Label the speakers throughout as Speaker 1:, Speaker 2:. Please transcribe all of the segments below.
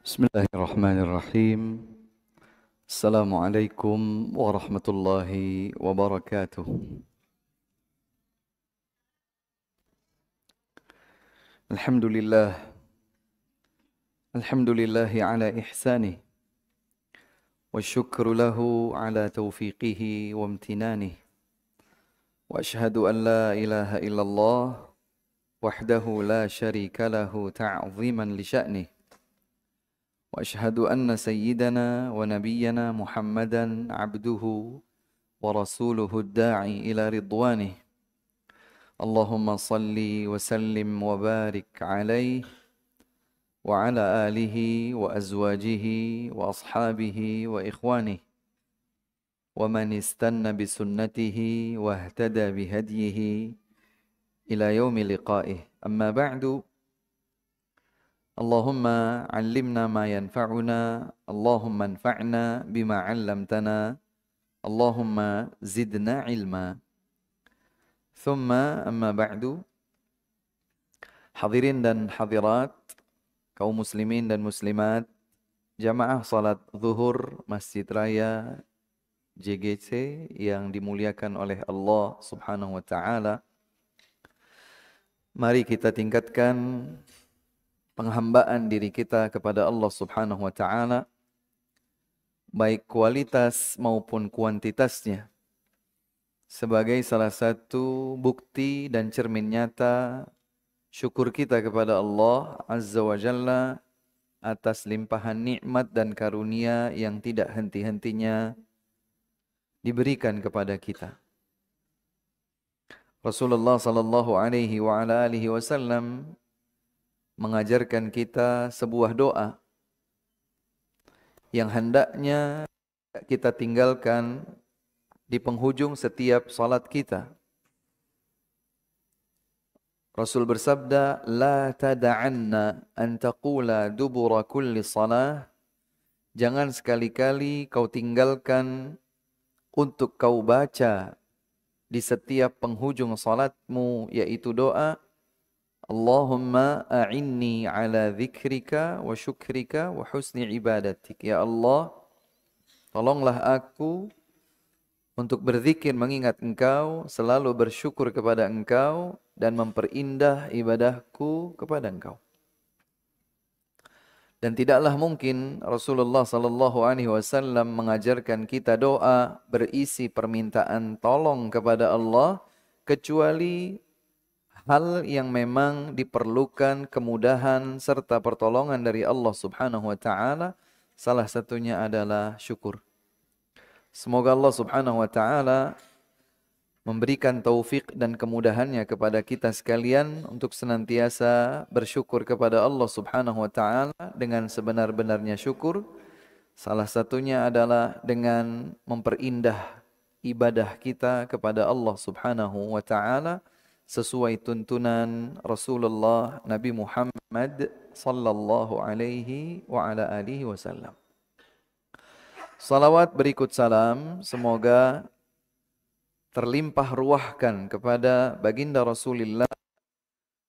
Speaker 1: Bismillahirrahmanirrahim. Assalamualaikum warahmatullahi wabarakatuh. Alhamdulillah. Alhamdulillahi ala ihsanih. Wa syukru lahu ala taufiqihi wa amtinanih. Wa ashhadu an la ilaha illallah wahdahu la syarika lahu ta'ziman li sya'nih. وأشهد أن سيدنا ونبينا محمدا عبده ورسوله الداعي إلى رضوانه اللهم صل وسلم وبارك عليه وعلى آله وأزواجه وأصحابه وإخوانه ومن استنى بسنته واهتدى بهديه إلى يوم لقائه أما بعد Allahumma allimna ma yanfa'una, Allahumma anfa'na bima 'allamtana, Allahumma zidna ilma. Thumma amma ba'du. Hadirin dan hadirat, kaum muslimin dan muslimat, jamaah salat zuhur Masjid Raya JGC yang dimuliakan oleh Allah Subhanahu wa taala. Mari kita tingkatkan penghambaan diri kita kepada Allah Subhanahu wa taala, baik kualitas maupun kuantitasnya, sebagai salah satu bukti dan cermin nyata syukur kita kepada Allah Azza wa Jalla atas limpahan nikmat dan karunia yang tidak henti-hentinya diberikan kepada kita. Rasulullah sallallahu alaihi wa ala alihi wasallam mengajarkan kita sebuah doa yang hendaknya kita tinggalkan di penghujung setiap salat kita. Rasul bersabda, "La tada'anna an taqula dubura kulli salah." Jangan sekali-kali kau tinggalkan untuk kau baca di setiap penghujung salatmu, yaitu doa, Allahumma a'inni ala dzikrika wa syukrika wa husni ibadatik. Ya Allah, tolonglah aku untuk berzikir mengingat Engkau, selalu bersyukur kepada Engkau, dan memperindah ibadahku kepada Engkau. Dan tidaklah mungkin Rasulullah sallallahu alaihi wasallam mengajarkan kita doa berisi permintaan tolong kepada Allah kecuali hal yang memang diperlukan kemudahan serta pertolongan dari Allah Subhanahu wa taala, salah satunya adalah syukur. Semoga Allah Subhanahu wa taala memberikan taufik dan kemudahannya kepada kita sekalian untuk senantiasa bersyukur kepada Allah Subhanahu wa taala dengan sebenar-benarnya syukur. Salah satunya adalah dengan memperindah ibadah kita kepada Allah Subhanahu wa taala sesuai tuntunan Rasulullah Nabi Muhammad sallallahu alaihi wa ala alihi wasallam. Salawat berikut salam semoga terlimpah ruahkan kepada baginda Rasulullah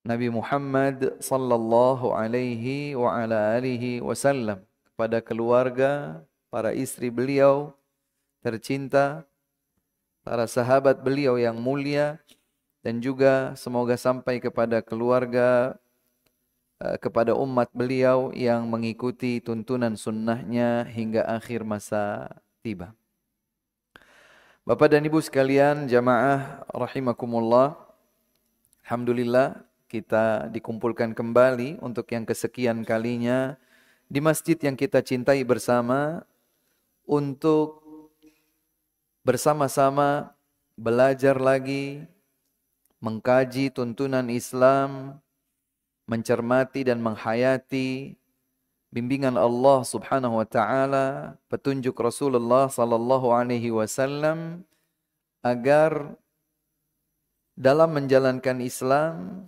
Speaker 1: Nabi Muhammad sallallahu alaihi wa ala alihi wasallam, kepada keluarga, para istri beliau tercinta, para sahabat beliau yang mulia, dan juga semoga sampai kepada keluarga, kepada umat beliau yang mengikuti tuntunan sunnahnya hingga akhir masa tiba. Bapak dan Ibu sekalian, jamaah rahimakumullah, alhamdulillah kita dikumpulkan kembali untuk yang kesekian kalinya di masjid yang kita cintai bersama untuk bersama-sama belajar lagi, mengkaji tuntunan Islam, mencermati dan menghayati bimbingan Allah Subhanahu wa taala, petunjuk Rasulullah sallallahu alaihi wasallam, agar dalam menjalankan Islam,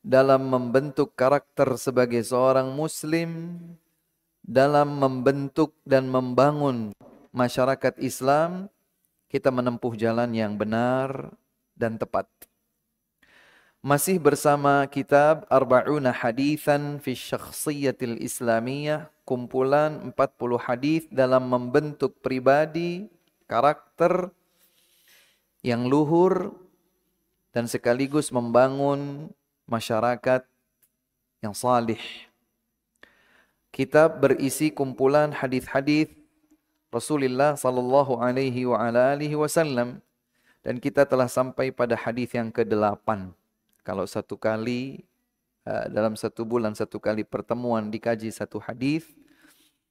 Speaker 1: dalam membentuk karakter sebagai seorang muslim, dalam membentuk dan membangun masyarakat Islam, kita menempuh jalan yang benar dan tepat. Masih bersama kitab Arba'una Hadithan fi Syakhsiyatil Islamiyah, kumpulan 40 hadis dalam membentuk pribadi, karakter yang luhur dan sekaligus membangun masyarakat yang salih. Kitab berisi kumpulan hadis-hadis Rasulullah sallallahu alaihi wa ala alihi wasallam, dan kita telah sampai pada hadis yang ke-8. Kalau satu kali dalam satu bulan, satu kali pertemuan dikaji satu hadis,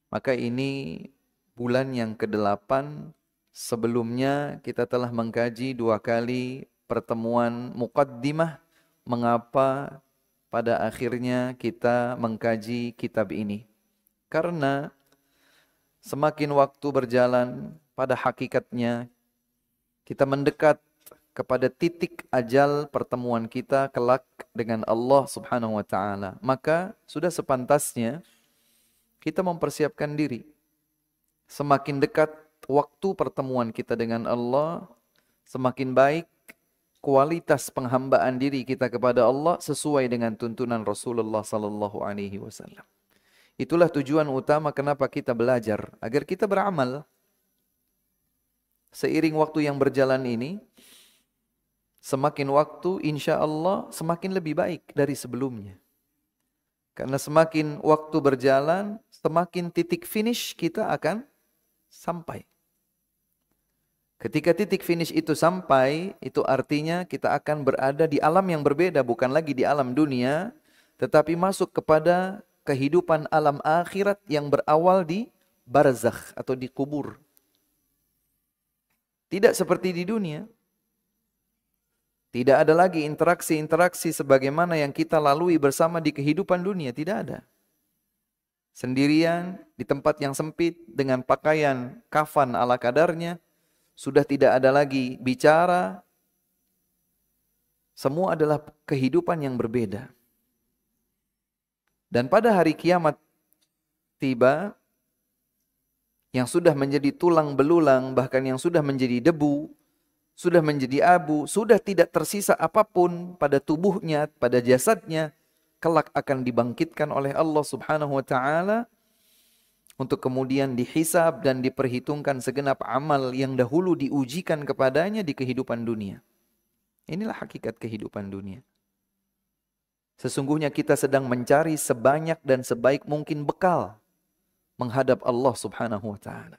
Speaker 1: maka ini bulan yang ke-8. Sebelumnya kita telah mengkaji 2 kali pertemuan muqaddimah, mengapa pada akhirnya kita mengkaji kitab ini. Karena semakin waktu berjalan, pada hakikatnya kita mendekat kepada titik ajal pertemuan kita kelak dengan Allah Subhanahu wa taala. Maka sudah sepantasnya kita mempersiapkan diri. Semakin dekat waktu pertemuan kita dengan Allah, semakin baik kualitas penghambaan diri kita kepada Allah sesuai dengan tuntunan Rasulullah sallallahu alaihi wasallam. Itulah tujuan utama kenapa kita belajar, agar kita beramal. Seiring waktu yang berjalan ini, semakin waktu insya Allah semakin lebih baik dari sebelumnya. Karena semakin waktu berjalan, semakin titik finish kita akan sampai. Ketika titik finish itu sampai, itu artinya kita akan berada di alam yang berbeda, bukan lagi di alam dunia, tetapi masuk kepada kehidupan alam akhirat yang berawal di barzakh atau di kubur. Tidak seperti di dunia. Tidak ada lagi interaksi-interaksi sebagaimana yang kita lalui bersama di kehidupan dunia. Tidak ada. Sendirian, di tempat yang sempit, dengan pakaian kafan ala kadarnya. Sudah tidak ada lagi bicara. Semua adalah kehidupan yang berbeda. Dan pada hari kiamat tiba, yang sudah menjadi tulang belulang, bahkan yang sudah menjadi debu, sudah menjadi abu, sudah tidak tersisa apapun pada tubuhnya, pada jasadnya, kelak akan dibangkitkan oleh Allah Subhanahu wa taala untuk kemudian dihisab dan diperhitungkan segenap amal yang dahulu diujikan kepadanya di kehidupan dunia. Inilah hakikat kehidupan dunia. Sesungguhnya kita sedang mencari sebanyak dan sebaik mungkin bekal menghadap Allah Subhanahu wa taala.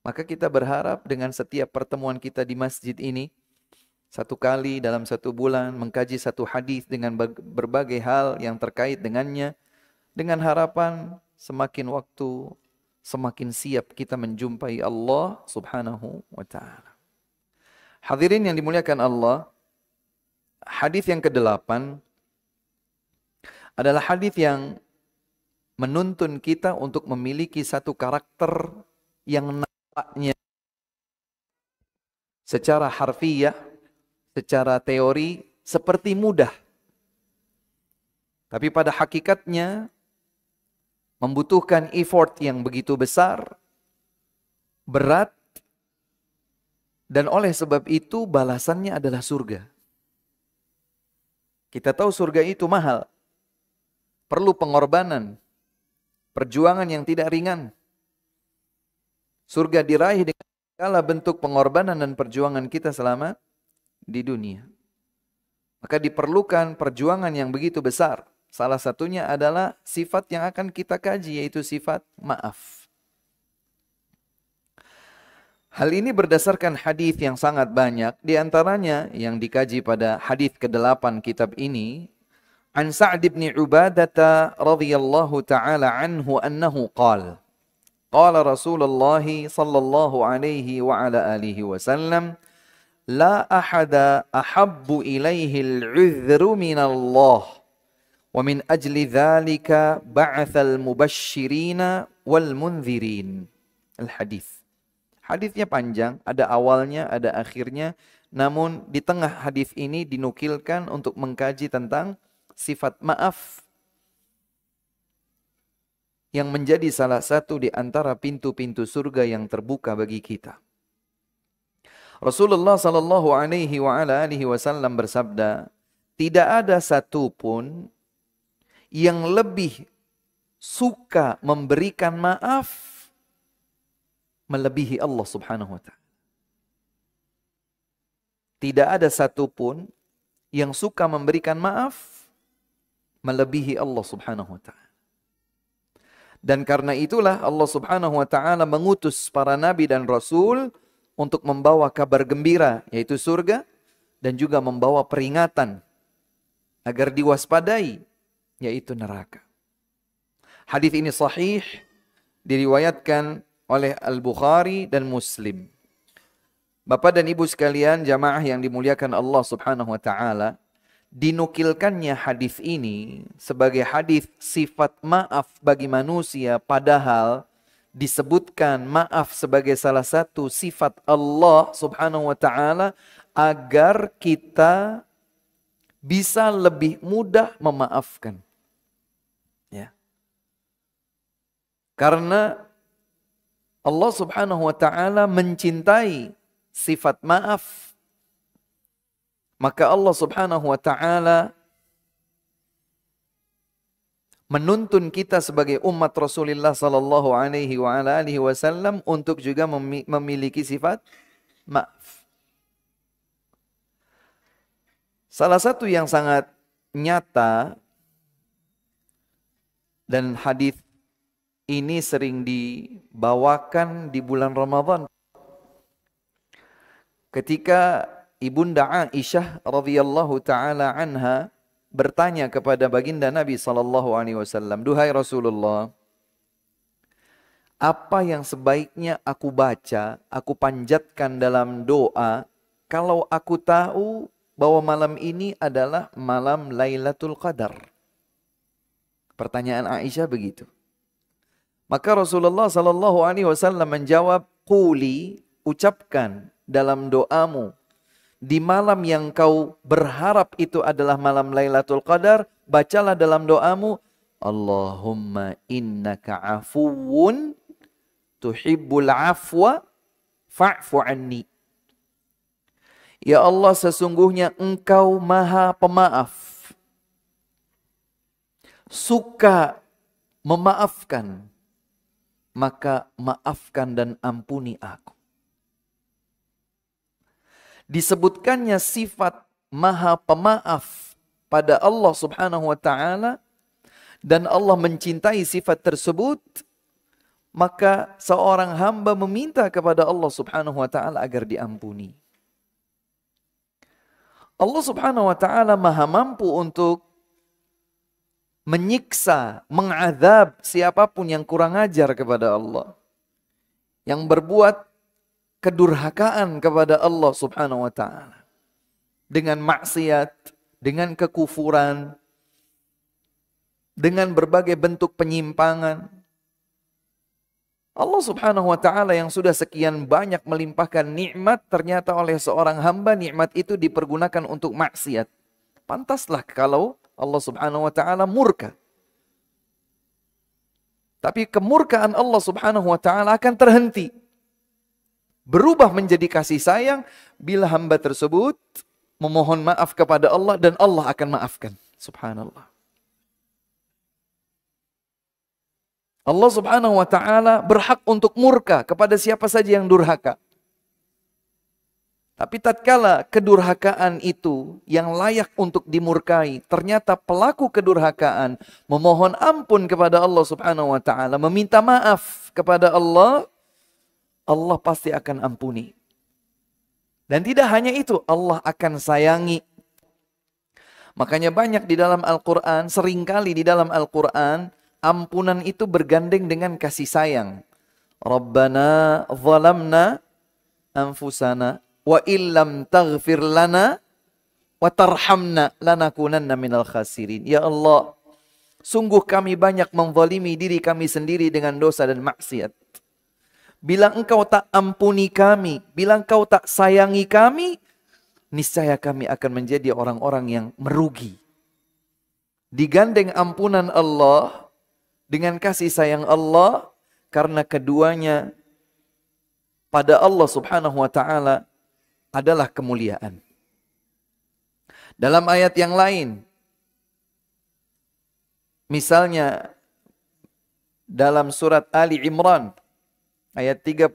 Speaker 1: Maka kita berharap dengan setiap pertemuan kita di masjid ini, 1 kali dalam 1 bulan mengkaji 1 hadis dengan berbagai hal yang terkait dengannya, dengan harapan semakin waktu semakin siap kita menjumpai Allah Subhanahu wa taala. Hadirin yang dimuliakan Allah, hadis yang ke-8 adalah hadis yang menuntun kita untuk memiliki satu karakter yang nampaknya secara harfiah, secara teori seperti mudah. Tapi pada hakikatnya membutuhkan effort yang begitu besar, berat, dan oleh sebab itu balasannya adalah surga. Kita tahu surga itu mahal. Perlu pengorbanan, perjuangan yang tidak ringan. Surga diraih dengan segala bentuk pengorbanan dan perjuangan kita selama di dunia. Maka diperlukan perjuangan yang begitu besar. Salah satunya adalah sifat yang akan kita kaji, yaitu sifat maaf. Hal ini berdasarkan hadis yang sangat banyak. Di antaranya yang dikaji pada hadis ke-8 kitab ini, An Sa'd bin Ubadah radhiyallahu ta'ala anhu annahu qala qala Rasulullah sallallahu alaihi wa ala alihi wasallam la ahada ahabbu ilaihi al-'udhru min Allah wa min ajli dhalika ba'atha al-mubashshirina wal munzirin. Al-hadis. Hadisnya panjang, ada awalnya, ada akhirnya, namun di tengah hadis ini dinukilkan untuk mengkaji tentang sifat maaf yang menjadi salah satu di antara pintu-pintu surga yang terbuka bagi kita. Rasulullah sallallahu alaihi wa ala alihi wasallam bersabda, tidak ada satupun yang lebih suka memberikan maaf melebihi Allah Subhanahu wa ta'ala. Tidak ada satupun yang suka memberikan maaf melebihi Allah Subhanahu wa ta'ala. Dan karena itulah Allah Subhanahu wa ta'ala mengutus para nabi dan rasul untuk membawa kabar gembira, yaitu surga, dan juga membawa peringatan agar diwaspadai, yaitu neraka. Hadis ini sahih, diriwayatkan oleh Al-Bukhari dan Muslim. Bapak dan Ibu sekalian, jamaah yang dimuliakan Allah Subhanahu wa ta'ala, dinukilkannya hadis ini sebagai hadis sifat maaf bagi manusia, padahal disebutkan maaf sebagai salah satu sifat Allah Subhanahu wa ta'ala agar kita bisa lebih mudah memaafkan. Ya. Karena Allah Subhanahu wa ta'ala mencintai sifat maaf, maka Allah Subhanahu wa ta'ala menuntun kita sebagai umat Rasulullah sallallahu alaihi wa alihi wasallam untuk juga memiliki sifat maaf. Salah satu yang sangat nyata, dan hadis ini sering dibawakan di bulan Ramadan, ketika Ibunda Aisyah radhiyallahu taala anha bertanya kepada baginda Nabi sallallahu alaihi wasallam, "Duhai Rasulullah, apa yang sebaiknya aku baca, aku panjatkan dalam doa kalau aku tahu bahwa malam ini adalah malam Lailatul Qadar?" Pertanyaan Aisyah begitu. Maka Rasulullah sallallahu alaihi wasallam menjawab, "Quli, ucapkan dalam doamu di malam yang kau berharap itu adalah malam Lailatul Qadar, bacalah dalam doamu, Allahumma innaka afuwun tuhibbul afwa fa'fu anni." Ya Allah, sesungguhnya Engkau Maha Pemaaf, suka memaafkan, maka maafkan dan ampuni aku. Disebutkannya sifat Maha Pemaaf pada Allah Subhanahu wa ta'ala, dan Allah mencintai sifat tersebut, maka seorang hamba meminta kepada Allah Subhanahu wa ta'ala agar diampuni. Allah Subhanahu wa ta'ala Maha mampu untuk menyiksa, mengazab siapapun yang kurang ajar kepada Allah, yang berbuat kedurhakaan kepada Allah Subhanahu wa ta'ala dengan maksiat, dengan kekufuran, dengan berbagai bentuk penyimpangan. Allah Subhanahu wa ta'ala yang sudah sekian banyak melimpahkan nikmat, ternyata oleh seorang hamba nikmat itu dipergunakan untuk maksiat. Pantaslah kalau Allah Subhanahu wa ta'ala murka. Tapi kemurkaan Allah Subhanahu wa ta'ala akan terhenti, berubah menjadi kasih sayang bila hamba tersebut memohon maaf kepada Allah, dan Allah akan maafkan. Subhanallah. Allah Subhanahu wa ta'ala berhak untuk murka kepada siapa saja yang durhaka. Tapi tatkala kedurhakaan itu yang layak untuk dimurkai, ternyata pelaku kedurhakaan memohon ampun kepada Allah Subhanahu wa ta'ala, meminta maaf kepada Allah, Allah pasti akan ampuni. Dan tidak hanya itu, Allah akan sayangi. Makanya banyak di dalam Al-Quran, seringkali di dalam Al-Quran, ampunan itu bergandeng dengan kasih sayang. Rabbana zalamna anfusana wa illam taghfir lana wa tarhamna lanakunanna minal khasirin. Ya Allah, sungguh kami banyak menzalimi diri kami sendiri dengan dosa dan maksiat. Bila Engkau tak ampuni kami, bila Engkau tak sayangi kami, niscaya kami akan menjadi orang-orang yang merugi. Digandeng ampunan Allah dengan kasih sayang Allah, karena keduanya pada Allah Subhanahu wa ta'ala adalah kemuliaan. Dalam ayat yang lain, misalnya dalam surat Ali Imran ayat 31,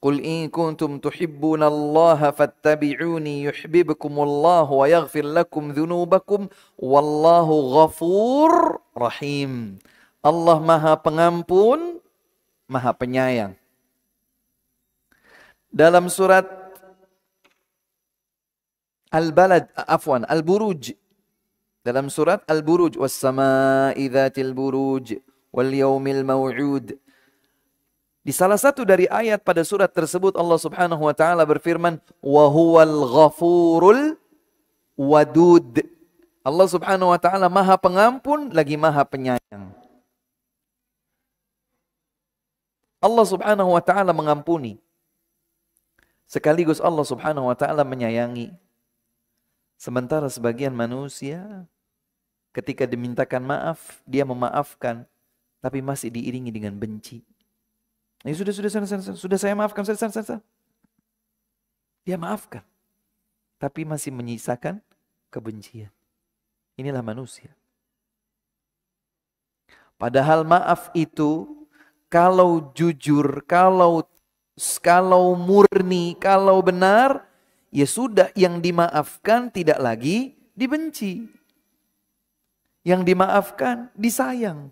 Speaker 1: Qul in kuntum tuhibbunallaha fattabi'uni yuhibbukumullahu wa yaghfir lakum dhunubakum wallahu ghafur rahim. Allah Maha Pengampun, Maha Penyayang. Dalam surat Al-Buruj. Dalam surat Al-Buruj, was-samaa'i dzatil buruj wal yaumil maw'ud. Di salah satu dari ayat pada surat tersebut Allah Subhanahu wa taala berfirman, wa huwal ghafurul wadud. Allah Subhanahu wa taala Maha Pengampun lagi Maha Penyayang. Allah Subhanahu wa taala mengampuni, sekaligus Allah Subhanahu wa taala menyayangi. Sementara sebagian manusia ketika dimintakan maaf, dia memaafkan, tapi masih diiringi dengan benci. Ya sudah saya maafkan, sudah. Dia maafkan, tapi masih menyisakan kebencian. Inilah manusia. Padahal maaf itu kalau jujur, kalau murni, kalau benar, ya sudah, yang dimaafkan tidak lagi dibenci. Yang dimaafkan disayang.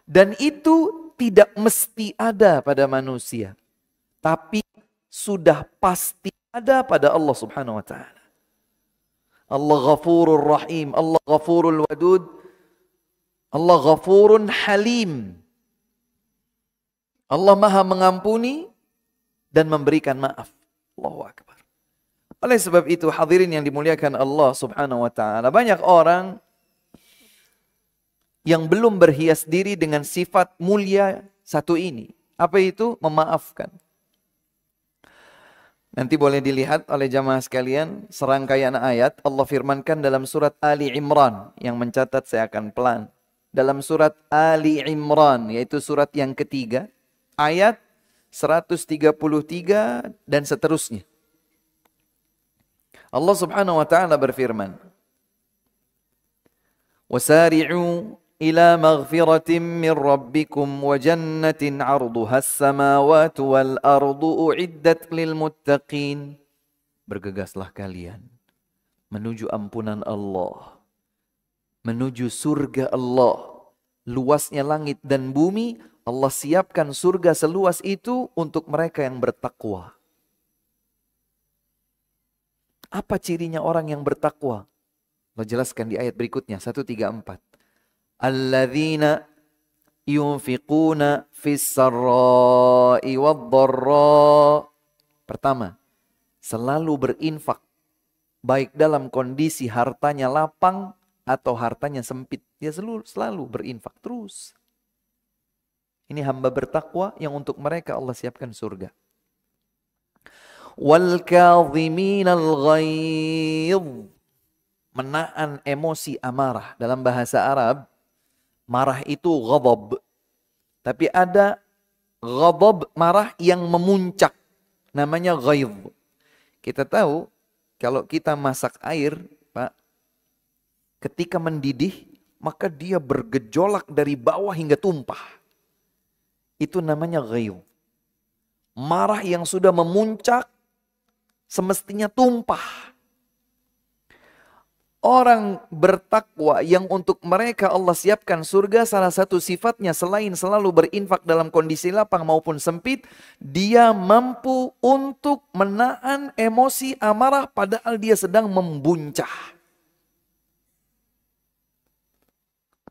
Speaker 1: Dan itu tidak mesti ada pada manusia, tapi sudah pasti ada pada Allah Subhanahu wa taala. Allah Ghafurur Rahim, Allah Ghafurul Wadud, Allah Ghafurun Halim. Allah Maha mengampuni dan memberikan maaf. Allahu Akbar. Oleh sebab itu hadirin yang dimuliakan Allah Subhanahu wa taala, banyak orang yang belum berhias diri dengan sifat mulia satu ini. Apa itu? Memaafkan. Nanti boleh dilihat oleh jamaah sekalian serangkaian ayat Allah firmankan dalam surat Ali Imran, yang mencatat saya akan pelan. Dalam surat Ali Imran, yaitu surat yang ketiga, ayat 133 dan seterusnya. Allah Subhanahu wa taala berfirman, "Wasari'u ila maghfiratin min rabbikum wa jannatin 'arduha as-samawati wal ardu u'iddat lil muttaqin." Bergegaslah kalian menuju ampunan Allah, menuju surga Allah. Luasnya langit dan bumi, Allah siapkan surga seluas itu untuk mereka yang bertakwa. Apa cirinya orang yang bertakwa? Allah jelaskan di ayat berikutnya, 134. Alladzina yunfiquna fis sarra'i wad-dharra. Pertama, selalu berinfak, baik dalam kondisi hartanya lapang atau hartanya sempit. Dia selalu berinfak terus. Ini hamba bertakwa yang untuk mereka Allah siapkan surga. Wal kadhiminal ghaidh, menahan emosi amarah. Dalam bahasa Arab, marah itu ghadab. Tapi ada ghadab, marah yang memuncak, namanya ghaidh. Kita tahu kalau kita masak air, Pak, ketika mendidih, maka dia bergejolak dari bawah hingga tumpah. Itu namanya ghaidh. Marah yang sudah memuncak, semestinya tumpah. Orang bertakwa yang untuk mereka Allah siapkan surga, salah satu sifatnya selain selalu berinfak dalam kondisi lapang maupun sempit, dia mampu untuk menahan emosi amarah padahal dia sedang membuncah.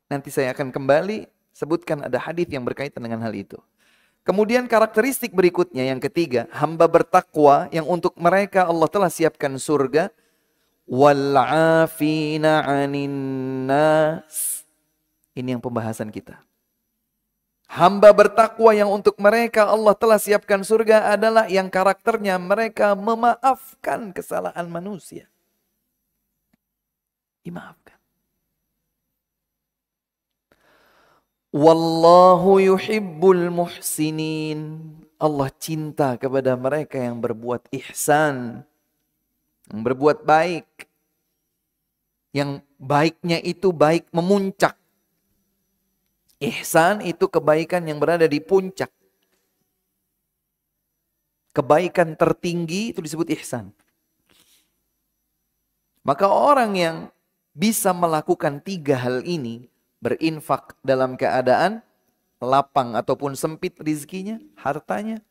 Speaker 1: Nanti saya akan kembali sebutkan ada hadis yang berkaitan dengan hal itu. Kemudian karakteristik berikutnya yang ketiga, hamba bertakwa yang untuk mereka Allah telah siapkan surga. Wal'afina 'anin nas. Ini yang pembahasan kita. Hamba bertakwa yang untuk mereka Allah telah siapkan surga adalah yang karakternya mereka memaafkan kesalahan manusia. Dimaafkan. Wallahu yuhibbul muhsinin. Allah cinta kepada mereka yang berbuat ihsan. berbuat baik. Yang baiknya itu baik memuncak. Ihsan itu kebaikan yang berada di puncak. Kebaikan tertinggi itu disebut ihsan. Maka orang yang bisa melakukan 3 hal ini, berinfak dalam keadaan lapang ataupun sempit rizkinya, hartanya,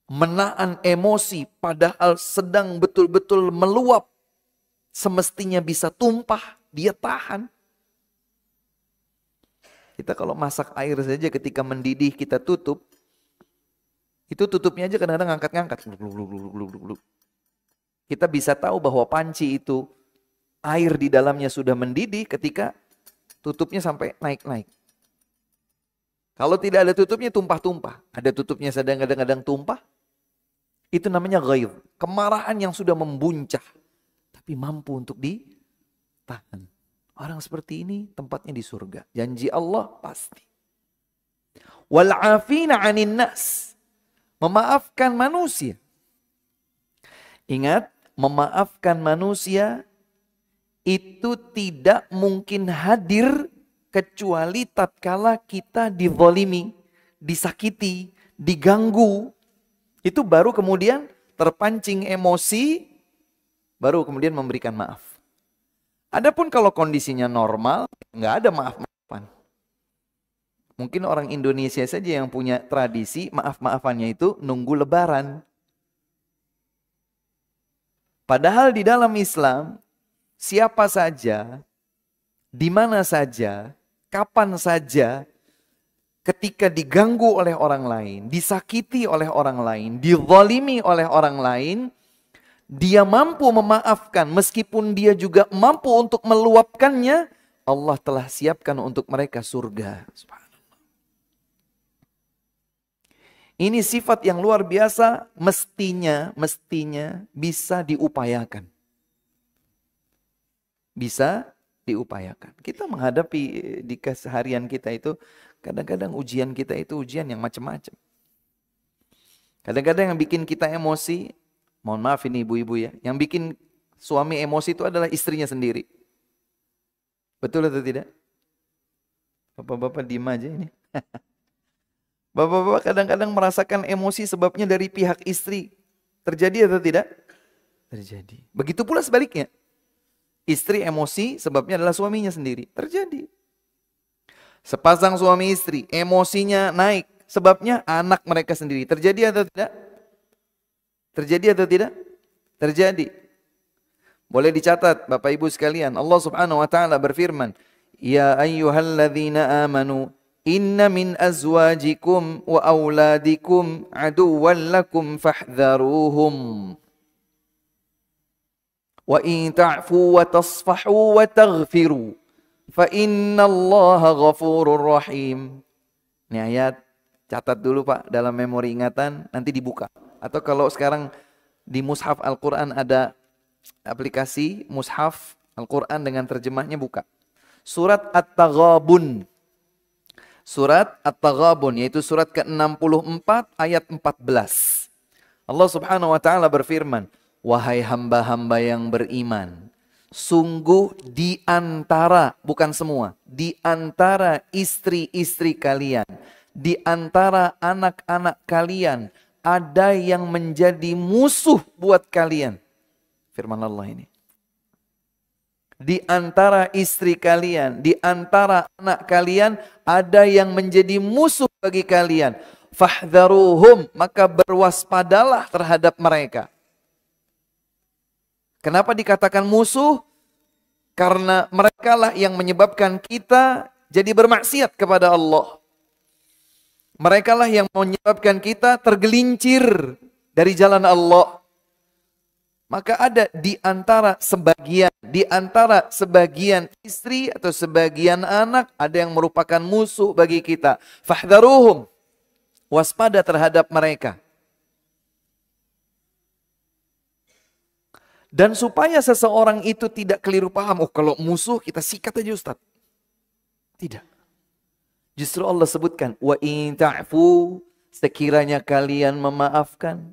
Speaker 1: menahan emosi padahal sedang betul-betul meluap, semestinya bisa tumpah, dia tahan. Kita kalau masak air saja ketika mendidih kita tutup, itu tutupnya aja kadang-kadang ngangkat-ngangkat. Kita bisa tahu bahwa panci itu air di dalamnya sudah mendidih ketika tutupnya sampai naik-naik. Kalau tidak ada tutupnya tumpah-tumpah. Ada tutupnya sedang kadang-kadang tumpah. Itu namanya ghaidh. Kemarahan yang sudah membuncah. Tapi mampu untuk ditahan. Orang seperti ini tempatnya di surga. Janji Allah pasti. Wal'afina 'anin nas. Memaafkan manusia. Ingat, memaafkan manusia itu tidak mungkin hadir kecuali tatkala kita dizalimi, disakiti, diganggu. Itu baru kemudian terpancing emosi, baru kemudian memberikan maaf. Adapun kalau kondisinya normal, nggak ada maaf-maafan. Mungkin orang Indonesia saja yang punya tradisi maaf-maafannya itu nunggu lebaran. Padahal di dalam Islam, siapa saja, di mana saja, kapan saja, ketika diganggu oleh orang lain, disakiti oleh orang lain, dizalimi oleh orang lain, dia mampu memaafkan meskipun dia juga mampu untuk meluapkannya, Allah telah siapkan untuk mereka surga. Subhanallah. Ini sifat yang luar biasa, mestinya bisa diupayakan. Bisa diupayakan. Kita menghadapi di keseharian kita itu, kadang-kadang ujian kita itu ujian yang macam-macam. Kadang-kadang yang bikin kita emosi, mohon maaf ini ibu-ibu ya, yang bikin suami emosi itu adalah istrinya sendiri. Betul atau tidak? Bapak-bapak diem aja ini. Bapak-bapak kadang-kadang merasakan emosi sebabnya dari pihak istri. Terjadi atau tidak? Terjadi. Begitu pula sebaliknya. Istri emosi sebabnya adalah suaminya sendiri. Terjadi. Sepasang suami istri emosinya naik. Sebabnya anak mereka sendiri. Terjadi atau tidak? Terjadi atau tidak? Terjadi. Boleh dicatat Bapak Ibu sekalian. Allah Subhanahu wa taala berfirman, "Ya ayyuhalladzina amanu inna min azwajikum wa auladikum aduwwan lakum fahdharuhum. Wa in ta'fu wa tasfahu wa taghfiru fa innallaha ghafurur rahim." Ini ayat catat dulu Pak dalam memori ingatan, nanti dibuka. Atau kalau sekarang di mushaf Al-Quran ada aplikasi mushaf Al-Quran dengan terjemahnya, buka. Surat At-Taghabun. Surat At-Taghabun, yaitu surat ke-64 ayat 14. Allah Subhanahu wa taala berfirman, "Wahai hamba-hamba yang beriman, sungguh di antara, bukan semua, di antara istri-istri kalian, di antara anak-anak kalian, ada yang menjadi musuh buat kalian." Firman Allah ini. Di antara istri kalian, di antara anak kalian, ada yang menjadi musuh bagi kalian. Fahdharuhum, maka berwaspadalah terhadap mereka. Kenapa dikatakan musuh? Karena merekalah yang menyebabkan kita jadi bermaksiat kepada Allah. Merekalah yang menyebabkan kita tergelincir dari jalan Allah. Maka ada di antara sebagian istri atau sebagian anak, ada yang merupakan musuh bagi kita. Fahdharuhum, waspada terhadap mereka. Dan supaya seseorang itu tidak keliru paham, oh kalau musuh kita sikat aja Ustaz. Tidak. Justru Allah sebutkan, wa in ta'fu, sekiranya kalian memaafkan,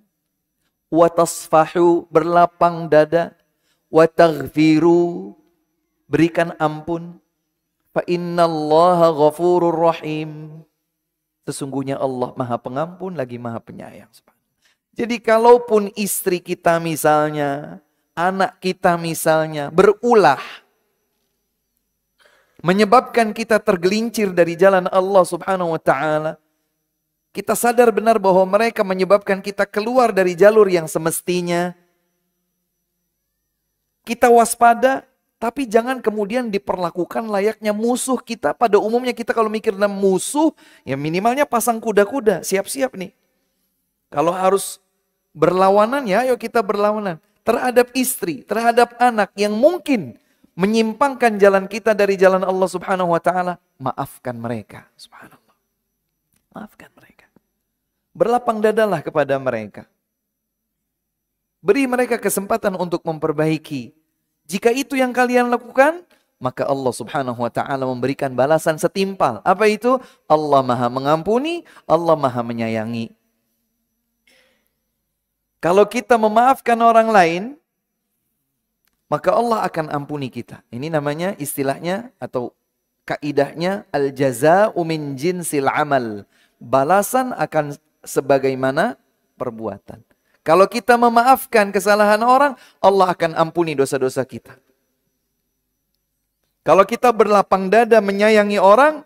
Speaker 1: wa tasfahu, berlapang dada, wa taghfiru, berikan ampun. Fa innallaha ghafurur rahim. Sesungguhnya Allah Maha Pengampun lagi Maha Penyayang. Jadi kalaupun istri kita misalnya, anak kita misalnya berulah menyebabkan kita tergelincir dari jalan Allah Subhanahu wa taala, kita sadar benar bahwa mereka menyebabkan kita keluar dari jalur yang semestinya. Kita waspada, tapi jangan kemudian diperlakukan layaknya musuh kita. Pada umumnya kita kalau mikir tentang musuh, ya minimalnya pasang kuda-kuda, siap-siap nih. Kalau harus berlawanan, ya ayo kita berlawanan. Terhadap istri, terhadap anak yang mungkin menyimpangkan jalan kita dari jalan Allah Subhanahu wa taala, maafkan mereka. Subhanallah. Maafkan mereka. Berlapang dadalah kepada mereka. Beri mereka kesempatan untuk memperbaiki. Jika itu yang kalian lakukan, maka Allah Subhanahu wa taala memberikan balasan setimpal. Apa itu? Allah Maha mengampuni, Allah Maha menyayangi. Kalau kita memaafkan orang lain, maka Allah akan ampuni kita. Ini namanya istilahnya atau kaidahnya al-jaza'u min jinsil amal. Balasan akan sebagaimana perbuatan. Kalau kita memaafkan kesalahan orang, Allah akan ampuni dosa-dosa kita. Kalau kita berlapang dada menyayangi orang,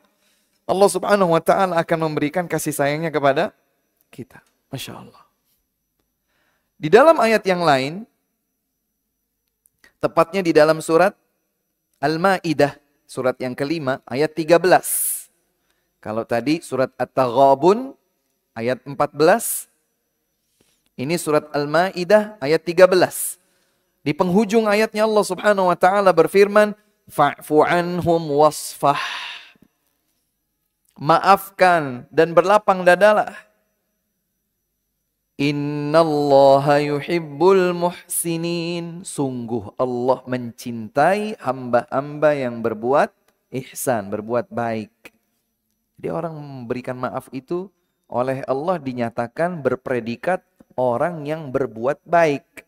Speaker 1: Allah Subhanahu wa taala akan memberikan kasih sayangnya kepada kita. Masya Allah. Di dalam ayat yang lain, tepatnya di dalam surat Al-Ma'idah, surat yang kelima, ayat 13. Kalau tadi surat At-Taghabun, ayat 14. Ini surat Al-Ma'idah, ayat 13. Di penghujung ayatnya Allah Subhanahu wa ta'ala berfirman, fa'fu anhum wasfah. Maafkan dan berlapang dadalah. Innallaha yuhibbul muhsinin. Sungguh Allah mencintai hamba-hamba yang berbuat ihsan, berbuat baik. Jadi orang memberikan maaf itu oleh Allah dinyatakan berpredikat orang yang berbuat baik.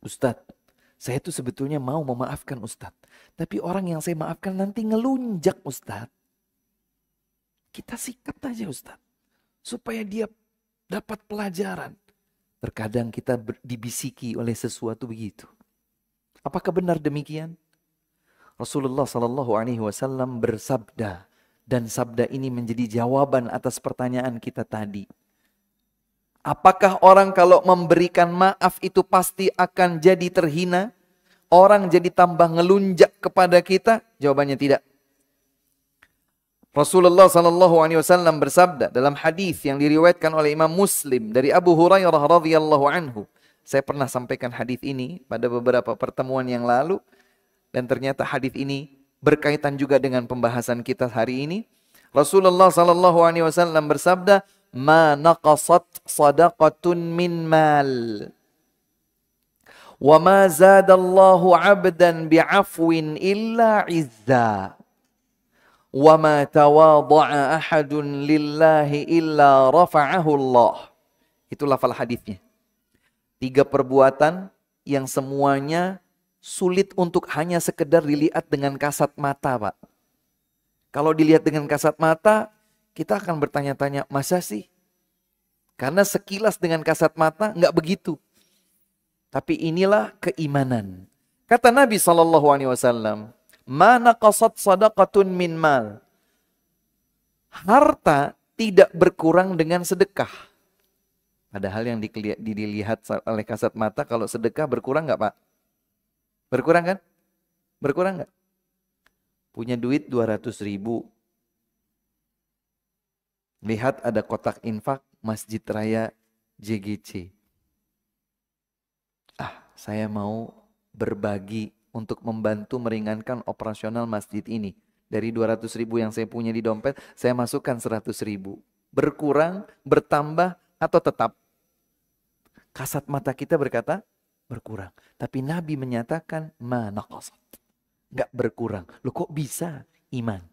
Speaker 1: Ustadz, saya tuh sebetulnya mau memaafkan Ustadz. Tapi orang yang saya maafkan nanti ngelunjak Ustadz. Kita sikat aja Ustadz. Supaya dia dapat pelajaran. Terkadang kita dibisiki oleh sesuatu begitu. Apakah benar demikian? Rasulullah SAW bersabda. Dan sabda ini menjadi jawaban atas pertanyaan kita tadi. Apakah orang kalau memberikan maaf itu pasti akan jadi terhina? Orang jadi tambah ngelunjak kepada kita? Jawabannya tidak. Rasulullah SAW bersabda dalam hadis yang diriwayatkan oleh Imam Muslim dari Abu Hurairah radhiyallahu anhu. Saya pernah sampaikan hadis ini pada beberapa pertemuan yang lalu dan ternyata hadis ini berkaitan juga dengan pembahasan kita hari ini. Rasulullah SAW bersabda, "Ma naqasat sadaqatun min mal, wa ma zadallahu 'abdan bi'afwin illa 'izza." Wa ma tawadha'a ahadun lillahi illa rafa'ahu Allah. Itu lafal hadisnya. 3 perbuatan yang semuanya sulit untuk hanya sekedar dilihat dengan kasat mata, Pak. Kalau dilihat dengan kasat mata, kita akan bertanya-tanya, masa sih? Karena sekilas dengan kasat mata enggak begitu. Tapi inilah keimanan. Kata Nabi SAW, "Ma naqasat sadaqatun min mal." Harta tidak berkurang dengan sedekah. Padahal yang dilihat oleh kasat mata, kalau sedekah berkurang nggak Pak? Berkurang kan? Berkurang nggak? Punya duit 200.000. Lihat ada kotak infak Masjid Raya JGC. Saya mau berbagi untuk membantu meringankan operasional masjid ini. Dari 200.000 yang saya punya di dompet, saya masukkan 100.000. Berkurang, bertambah, atau tetap? Kasat mata kita berkata, berkurang. Tapi Nabi menyatakan, ma naqasat. Enggak berkurang. Loh kok bisa? Iman.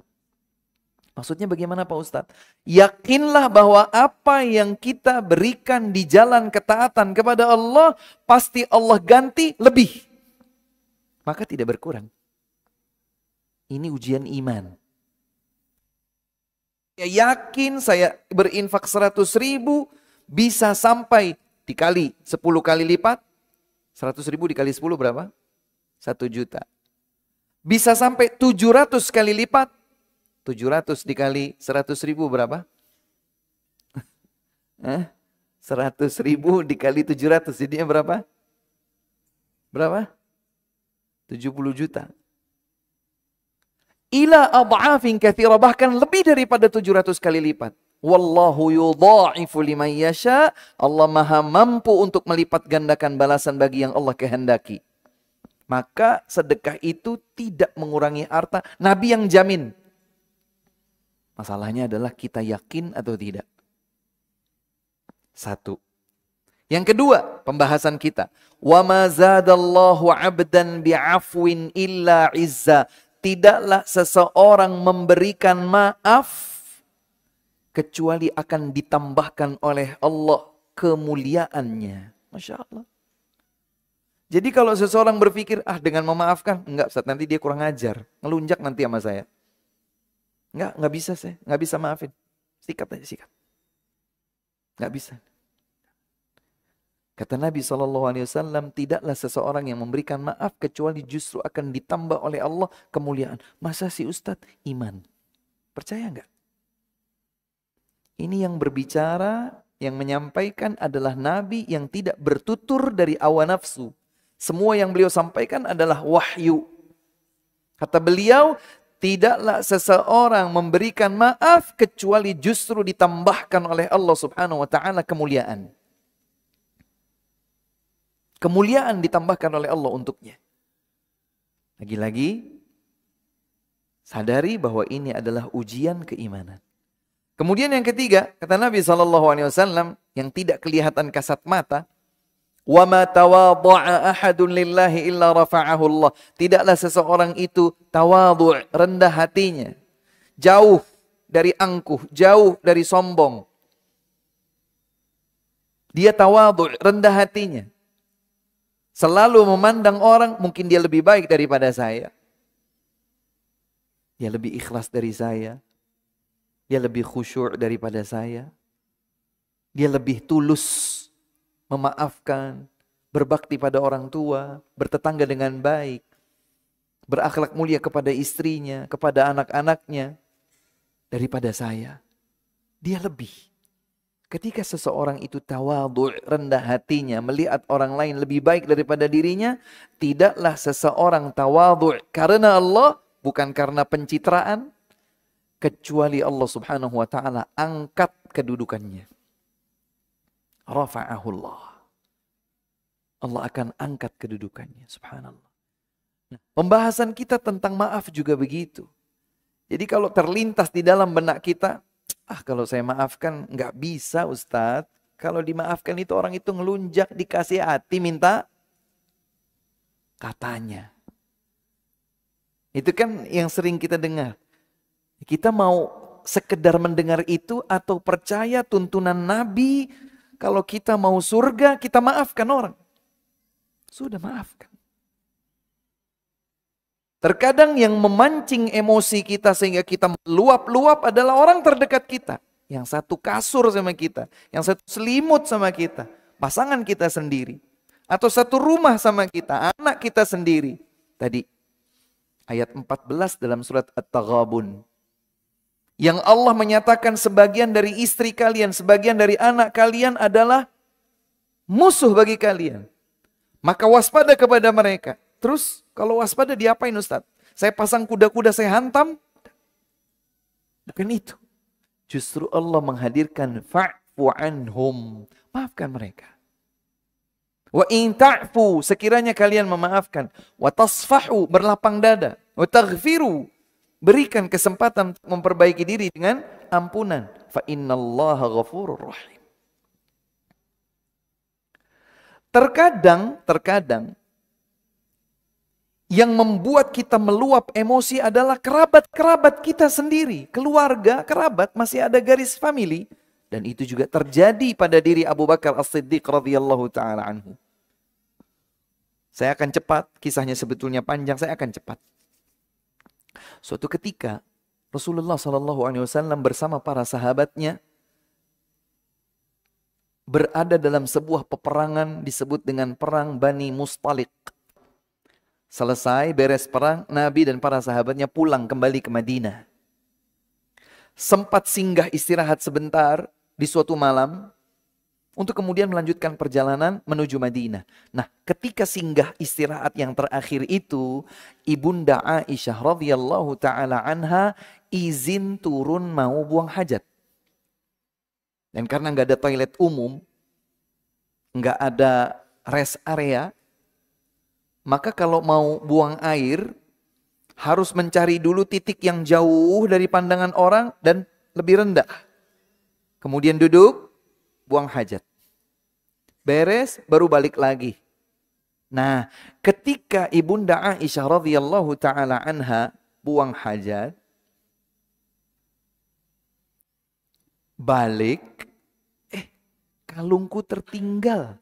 Speaker 1: Maksudnya bagaimana Pak Ustadz? Yakinlah bahwa apa yang kita berikan di jalan ketaatan kepada Allah, pasti Allah ganti lebih. Maka tidak berkurang. Ini ujian iman. Saya yakin saya berinfak 100.000, bisa sampai dikali 10 kali lipat. 100.000 dikali 10 berapa? 1 juta. Bisa sampai 700 kali lipat. 700 dikali 100.000 berapa? 100.000 dikali 700 jadinya berapa? Berapa? 70 juta. Ila ad'afin katsira, bahkan lebih daripada 700 kali lipat. Wallahu yudha'ifu liman yasha. Allah Maha mampu untuk melipat gandakan balasan bagi yang Allah kehendaki. Maka sedekah itu tidak mengurangi harta. Nabi yang jamin. Masalahnya adalah kita yakin atau tidak. Satu. Yang kedua, pembahasan kita. Wa ma zadallahu 'abdan bi'afwin illa 'izza. Tidaklah seseorang memberikan maaf kecuali akan ditambahkan oleh Allah kemuliaannya. Masya Allah. Jadi kalau seseorang berpikir, dengan memaafkan, enggak, Ustaz, nanti dia kurang ajar. Ngelunjak nanti sama saya. Enggak bisa saya, enggak bisa maafin. Sikat aja, sikat. Enggak bisa. Kata Nabi SAW, tidaklah seseorang yang memberikan maaf kecuali justru akan ditambah oleh Allah kemuliaan. Masa sih Ustadz? Iman. Percaya enggak? Ini yang berbicara, yang menyampaikan adalah Nabi yang tidak bertutur dari hawa nafsu. Semua yang beliau sampaikan adalah wahyu. Kata beliau, tidaklah seseorang memberikan maaf kecuali justru ditambahkan oleh Allah Subhanahu wa taala kemuliaan. Kemuliaan ditambahkan oleh Allah untuknya. Lagi-lagi, sadari bahwa ini adalah ujian keimanan. Kemudian yang ketiga, kata Nabi SAW, yang tidak kelihatan kasat mata, wa ma tawadha'a ahadun lillahi illa rafa'ahu Allah. Tidaklah seseorang itu tawadhu', rendah hatinya, jauh dari angkuh, jauh dari sombong. Dia tawadhu', rendah hatinya. Selalu memandang orang, mungkin dia lebih baik daripada saya. Dia lebih ikhlas dari saya. Dia lebih khusyuk daripada saya. Dia lebih tulus memaafkan, berbakti pada orang tua, bertetangga dengan baik, berakhlak mulia kepada istrinya, kepada anak-anaknya, daripada saya. Dia lebih. Ketika seseorang itu tawadhu', rendah hatinya, melihat orang lain lebih baik daripada dirinya, tidaklah seseorang tawadhu' karena Allah, bukan karena pencitraan, kecuali Allah Subhanahu wa taala angkat kedudukannya. Rafa'ahullah. Allah akan angkat kedudukannya, subhanallah. Nah, pembahasan kita tentang maaf juga begitu. Jadi kalau terlintas di dalam benak kita, kalau saya maafkan, nggak bisa Ustadz. Kalau dimaafkan itu orang itu ngelunjak, dikasih hati, minta katanya. Itu kan yang sering kita dengar. Kita mau sekedar mendengar itu atau percaya tuntunan Nabi, kalau kita mau surga, kita maafkan orang. Sudah maafkan. Terkadang yang memancing emosi kita sehingga kita luap-luap adalah orang terdekat kita. Yang satu kasur sama kita, yang satu selimut sama kita, pasangan kita sendiri. Atau satu rumah sama kita, anak kita sendiri. Tadi, ayat 14 dalam surat At-Taghabun. Yang Allah menyatakan sebagian dari istri kalian, sebagian dari anak kalian adalah musuh bagi kalian. Maka waspada kepada mereka. Terus kalau waspada diapain Ustaz? Saya pasang kuda-kuda, saya hantam? Bukan itu. Justru Allah menghadirkan fa'fu anhum. Maafkan mereka. Wa in ta'fu, sekiranya kalian memaafkan. Wa tasfahu, berlapang dada. Wa taghfiru, berikan kesempatan memperbaiki diri dengan ampunan. Fa innallaha ghafurur rahim. Terkadang Yang membuat kita meluap emosi adalah kerabat-kerabat kita sendiri. Keluarga, kerabat, masih ada garis famili. Dan itu juga terjadi pada diri Abu Bakar As-Siddiq radhiyallahu ta'ala anhu. Saya akan cepat, kisahnya sebetulnya panjang, saya akan cepat. Suatu ketika, Rasulullah SAW bersama para sahabatnya berada dalam sebuah peperangan disebut dengan Perang Bani Mustalik. Selesai beres perang, Nabi dan para sahabatnya pulang kembali ke Madinah. Sempat singgah istirahat sebentar di suatu malam untuk kemudian melanjutkan perjalanan menuju Madinah. Nah, ketika singgah istirahat yang terakhir itu, Ibunda Aisyah radhiyallahu taala anha izin turun mau buang hajat. Dan karena nggak ada toilet umum, nggak ada rest area, maka kalau mau buang air, harus mencari dulu titik yang jauh dari pandangan orang dan lebih rendah. Kemudian duduk, buang hajat. Beres, baru balik lagi. Nah, ketika Ibunda Aisyah radhiyallahu ta'ala anha buang hajat, balik, kalungku tertinggal.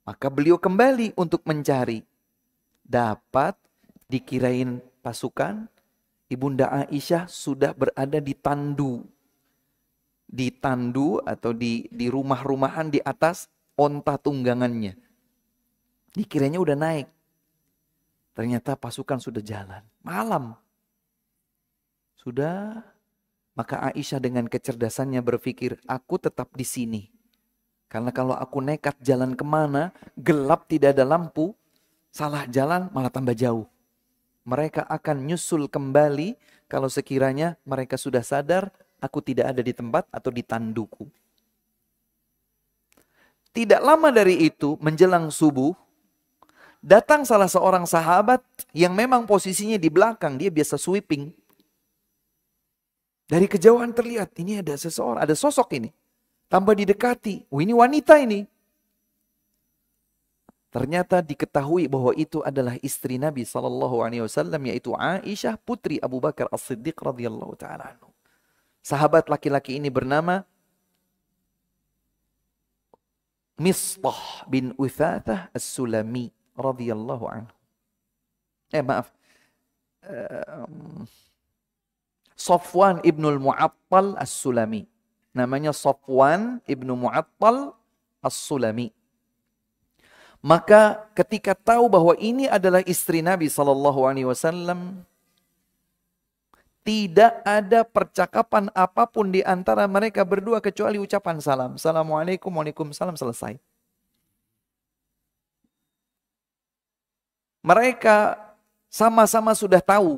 Speaker 1: Maka beliau kembali untuk mencari. Dapat dikirain pasukan, Ibunda Aisyah sudah berada di tandu. Di tandu atau di rumah-rumahan di atas onta tunggangannya. Dikiranya udah naik. Ternyata pasukan sudah jalan. Malam. Sudah. Maka Aisyah dengan kecerdasannya berpikir, aku tetap di sini. Karena kalau aku nekat jalan kemana, gelap tidak ada lampu, salah jalan malah tambah jauh. Mereka akan nyusul kembali kalau sekiranya mereka sudah sadar aku tidak ada di tempat atau di tanduku. Tidak lama dari itu menjelang subuh, datang salah seorang sahabat yang memang posisinya di belakang, dia biasa sweeping. Dari kejauhan terlihat ini ada seseorang, ada sosok ini. Tambah didekati, oh ini wanita ini. Ternyata diketahui bahwa itu adalah istri Nabi SAW, yaitu Aisyah putri Abu Bakar As-Siddiq radhiyallahu ta'ala anhu. Sahabat laki-laki ini bernama Mistah bin Uthathah As-Sulami radhiyallahu anhu. Safwan ibnul Mu'attal As-Sulami. Namanya Safwan ibnu Mu'attal As-Sulami. Maka ketika tahu bahwa ini adalah istri Nabi SAW, tidak ada percakapan apapun di antara mereka berdua kecuali ucapan salam. Assalamualaikum, waalaikumsalam, selesai. Mereka sama-sama sudah tahu.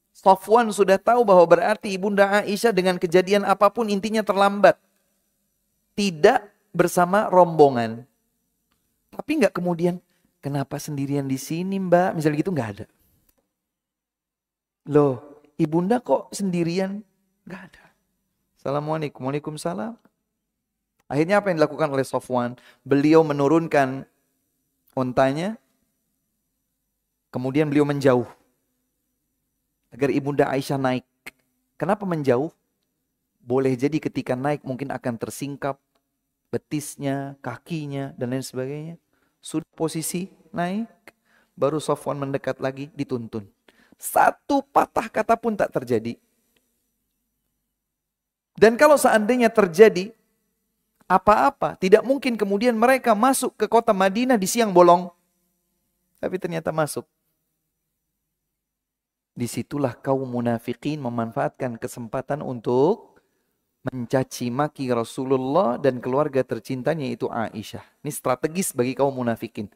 Speaker 1: Safwan sudah tahu bahwa berarti Ibunda Aisyah dengan kejadian apapun intinya terlambat. Tidak bersama rombongan. Tapi nggak kemudian, kenapa sendirian di sini mbak? Misalnya gitu nggak ada. Loh, ibunda kok sendirian? Nggak ada. Assalamualaikum, waalaikumsalam. Akhirnya apa yang dilakukan oleh Safwan? Beliau menurunkan ontanya, kemudian beliau menjauh. Agar Ibunda Aisyah naik. Kenapa menjauh? Boleh jadi ketika naik mungkin akan tersingkap betisnya, kakinya, dan lain sebagainya. Sudah posisi naik, baru Safwan mendekat lagi, dituntun. Satu patah kata pun tak terjadi. Dan kalau seandainya terjadi apa-apa, tidak mungkin kemudian mereka masuk ke kota Madinah di siang bolong. Tapi ternyata masuk. Disitulah kaum munafikin memanfaatkan kesempatan untuk mencaci maki Rasulullah dan keluarga tercintanya itu Aisyah. Ini strategis bagi kaum munafikin.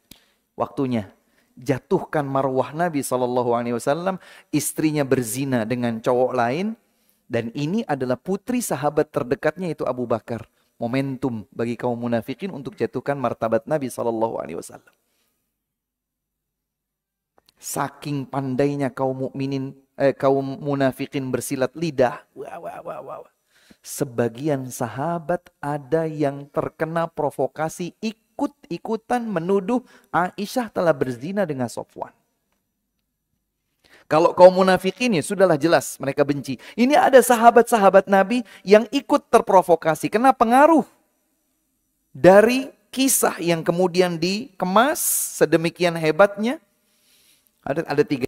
Speaker 1: Waktunya jatuhkan marwah Nabi SAW, istrinya berzina dengan cowok lain, dan ini adalah putri sahabat terdekatnya itu Abu Bakar. Momentum bagi kaum munafikin untuk jatuhkan martabat Nabi SAW. Saking pandainya kaum munafikin bersilat lidah. Wah. Sebagian sahabat ada yang terkena provokasi ikut-ikutan menuduh Aisyah telah berzina dengan Safwan. Kalau kaum munafikin ya sudahlah jelas mereka benci. Ini ada sahabat-sahabat Nabi yang ikut terprovokasi. Kena pengaruh dari kisah yang kemudian dikemas sedemikian hebatnya. Ada tiga.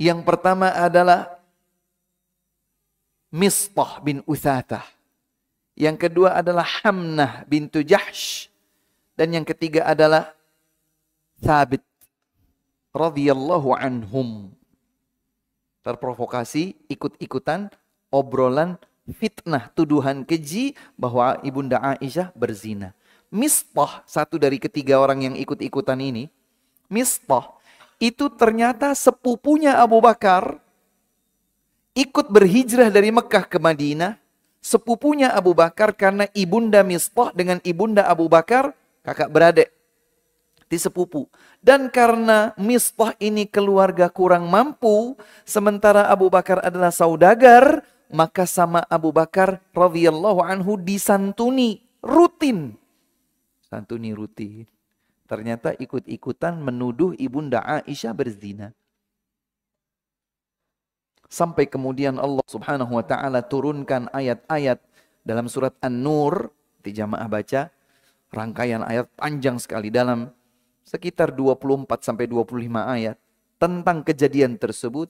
Speaker 1: Yang pertama adalah Mistah bin Uthatah. Yang kedua adalah Hamnah bintu Jahsh. Dan yang ketiga adalah Thabit radhiyallahu anhum. Terprovokasi, ikut-ikutan, obrolan, fitnah, tuduhan keji bahwa Ibunda Aisyah berzina. Mistah, satu dari ketiga orang yang ikut-ikutan ini, Mistah, itu ternyata sepupunya Abu Bakar, ikut berhijrah dari Mekah ke Madinah, sepupunya Abu Bakar karena Ibunda Mistah dengan Ibunda Abu Bakar, kakak beradik. Di sepupu. Dan karena Mistah ini keluarga kurang mampu, sementara Abu Bakar adalah saudagar, maka sama Abu Bakar radhiyallahu anhu disantuni rutin. Santuni rutin. Ternyata ikut-ikutan menuduh Ibunda Aisyah berzina. Sampai kemudian Allah Subhanahu wa taala turunkan ayat-ayat dalam surat An-Nur, di jamaah baca, rangkaian ayat panjang sekali dalam sekitar 24-25 ayat tentang kejadian tersebut.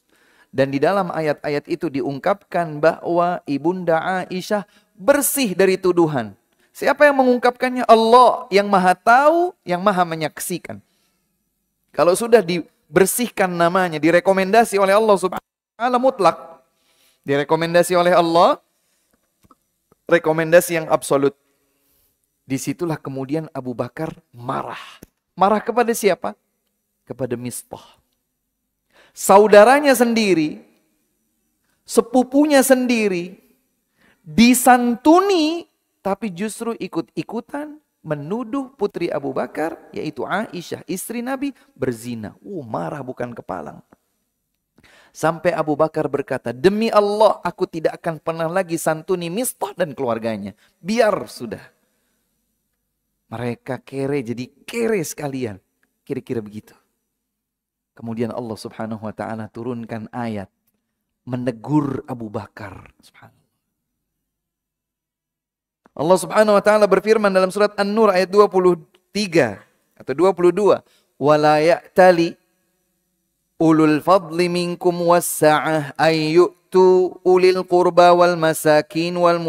Speaker 1: Dan di dalam ayat-ayat itu diungkapkan bahwa Ibunda Aisyah bersih dari tuduhan. Siapa yang mengungkapkannya? Allah yang maha tahu, yang maha menyaksikan. Kalau sudah dibersihkan namanya, direkomendasi oleh Allah subhanahu wa ta'ala mutlak. Direkomendasi oleh Allah, rekomendasi yang absolut. Disitulah kemudian Abu Bakar marah. Marah kepada siapa? Kepada Mistah. Saudaranya sendiri, sepupunya sendiri, disantuni, tapi justru ikut-ikutan menuduh putri Abu Bakar, yaitu Aisyah, istri Nabi, berzina. Marah bukan kepalang. Sampai Abu Bakar berkata, demi Allah aku tidak akan pernah lagi santuni Mistah dan keluarganya. Biar sudah. Mereka kere jadi kere sekalian. Kira-kira begitu. Kemudian Allah subhanahu wa ta'ala turunkan ayat. Menegur Abu Bakar. Allah subhanahu wa ta'ala berfirman dalam surat An-Nur ayat 23 atau 22. Wala ya'tali ulul fadli minkum wassa'ah ayyu'tu ulil qurba wal masakin wal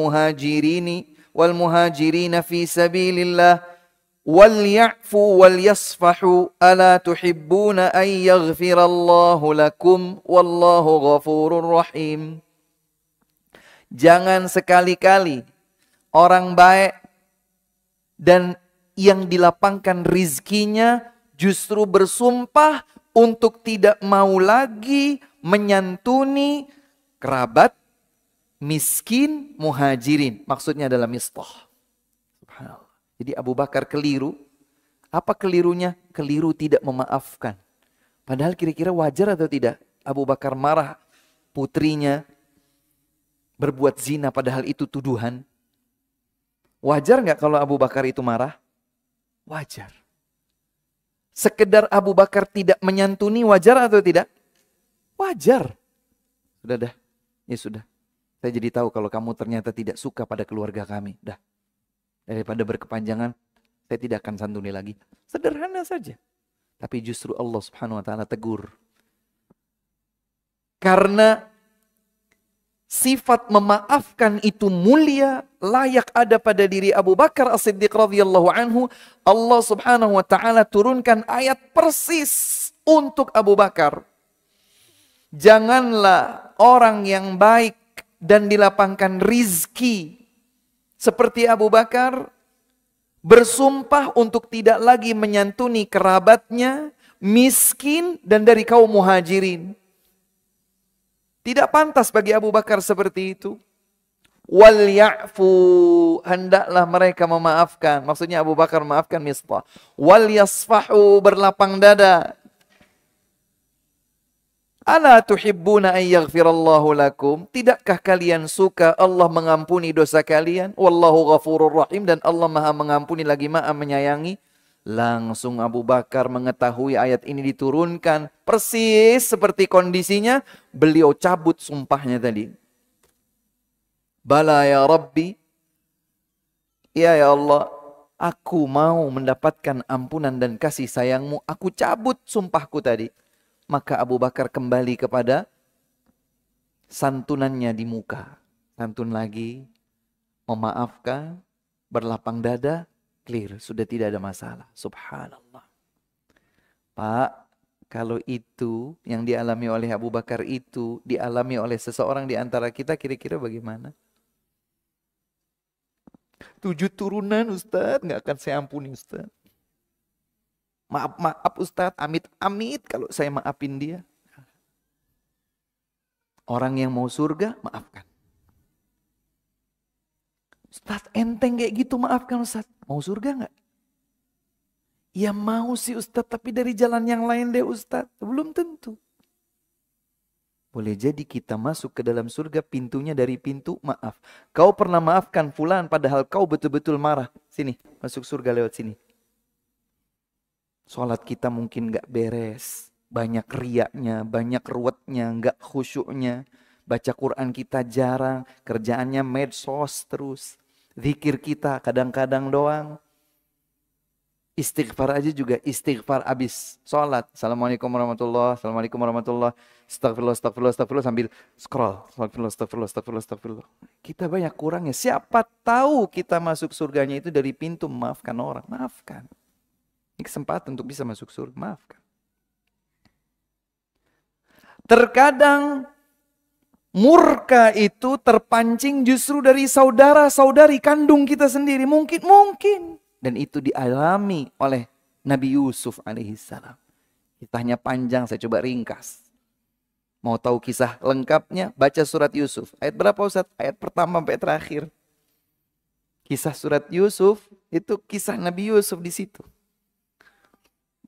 Speaker 1: muhajirina fi sabilillah wal ya'fu wal yasfahu ala tuhibbuna an yaghfirallahu lakum wallahu ghafurur rahim. Jangan sekali-kali orang baik dan yang dilapangkan rizkinya justru bersumpah untuk tidak mau lagi menyantuni kerabat, miskin, muhajirin. Maksudnya adalah Mistah. Subhanallah. Jadi Abu Bakar keliru. Apa kelirunya? Keliru tidak memaafkan. Padahal kira-kira wajar atau tidak? Abu Bakar marah putrinya berbuat zina padahal itu tuduhan. Wajar nggak kalau Abu Bakar itu marah? Wajar. Sekedar Abu Bakar tidak menyantuni wajar atau tidak? Wajar. Sudah dah. Ya sudah. Saya jadi tahu kalau kamu ternyata tidak suka pada keluarga kami. Dah. Daripada berkepanjangan, saya tidak akan santuni lagi. Sederhana saja. Tapi justru Allah subhanahu wa ta'ala tegur. Karena sifat memaafkan itu mulia, layak ada pada diri Abu Bakar As-Siddiq radhiyallahu anhu. Allah subhanahu wa ta'ala turunkan ayat persis untuk Abu Bakar. Janganlah orang yang baik dan dilapangkan rizki seperti Abu Bakar bersumpah untuk tidak lagi menyantuni kerabatnya, miskin dan dari kaum muhajirin. Tidak pantas bagi Abu Bakar seperti itu. Wal ya'fu, hendaklah mereka memaafkan. Maksudnya Abu Bakar memaafkan Mistah. Wal yasfahu, berlapang dada. Ala tuhibbuna an yaghfirallahu lakum? Tidakkah kalian suka Allah mengampuni dosa kalian? Wallahu ghafurur rahim, dan Allah Maha mengampuni lagi Maha menyayangi. Langsung Abu Bakar mengetahui ayat ini diturunkan. Persis seperti kondisinya, beliau cabut sumpahnya tadi. Bala ya Rabbi, ya Allah, aku mau mendapatkan ampunan dan kasih sayangmu. Aku cabut sumpahku tadi. Maka Abu Bakar kembali kepada santunannya di muka. Santun lagi, memaafkan, berlapang dada, clear, sudah tidak ada masalah. Subhanallah. Pak, kalau itu yang dialami oleh Abu Bakar itu dialami oleh seseorang di antara kita, kira-kira bagaimana? 7 turunan Ustaz, nggak akan saya ampuni Ustaz. Maaf Ustaz, amit-amit kalau saya maafin dia. Orang yang mau surga, maafkan. Ustaz, enteng kayak gitu, maafkan Ustaz. Mau surga nggak? Ya mau sih Ustaz, tapi dari jalan yang lain deh Ustaz. Belum tentu. Boleh jadi kita masuk ke dalam surga pintunya dari pintu maaf. Kau pernah maafkan fulan padahal kau betul-betul marah. Sini, masuk surga lewat sini. Sholat kita mungkin gak beres. Banyak riaknya, banyak ruwetnya, gak khusyuknya. Baca Quran kita jarang. Kerjaannya medsos terus. Zikir kita kadang-kadang doang. Istighfar aja juga istighfar abis sholat. Assalamualaikum warahmatullahi wabarakatuh. Assalamualaikum warahmatullahi wabarakatuh. Astagfirullah sambil scroll. Astagfirullah. Kita banyak kurangnya. Siapa tahu kita masuk surganya itu dari pintu memaafkan orang. Maafkan. Ini kesempatan untuk bisa masuk surga. Maafkan. Terkadang murka itu terpancing justru dari saudara-saudari kandung kita sendiri. Mungkin. Dan itu dialami oleh Nabi Yusuf alaihissalam. Kisahnya panjang, saya coba ringkas. Mau tahu kisah lengkapnya? Baca surat Yusuf. Ayat berapa Ustaz? Ayat pertama sampai terakhir. Kisah surat Yusuf, itu kisah Nabi Yusuf di situ.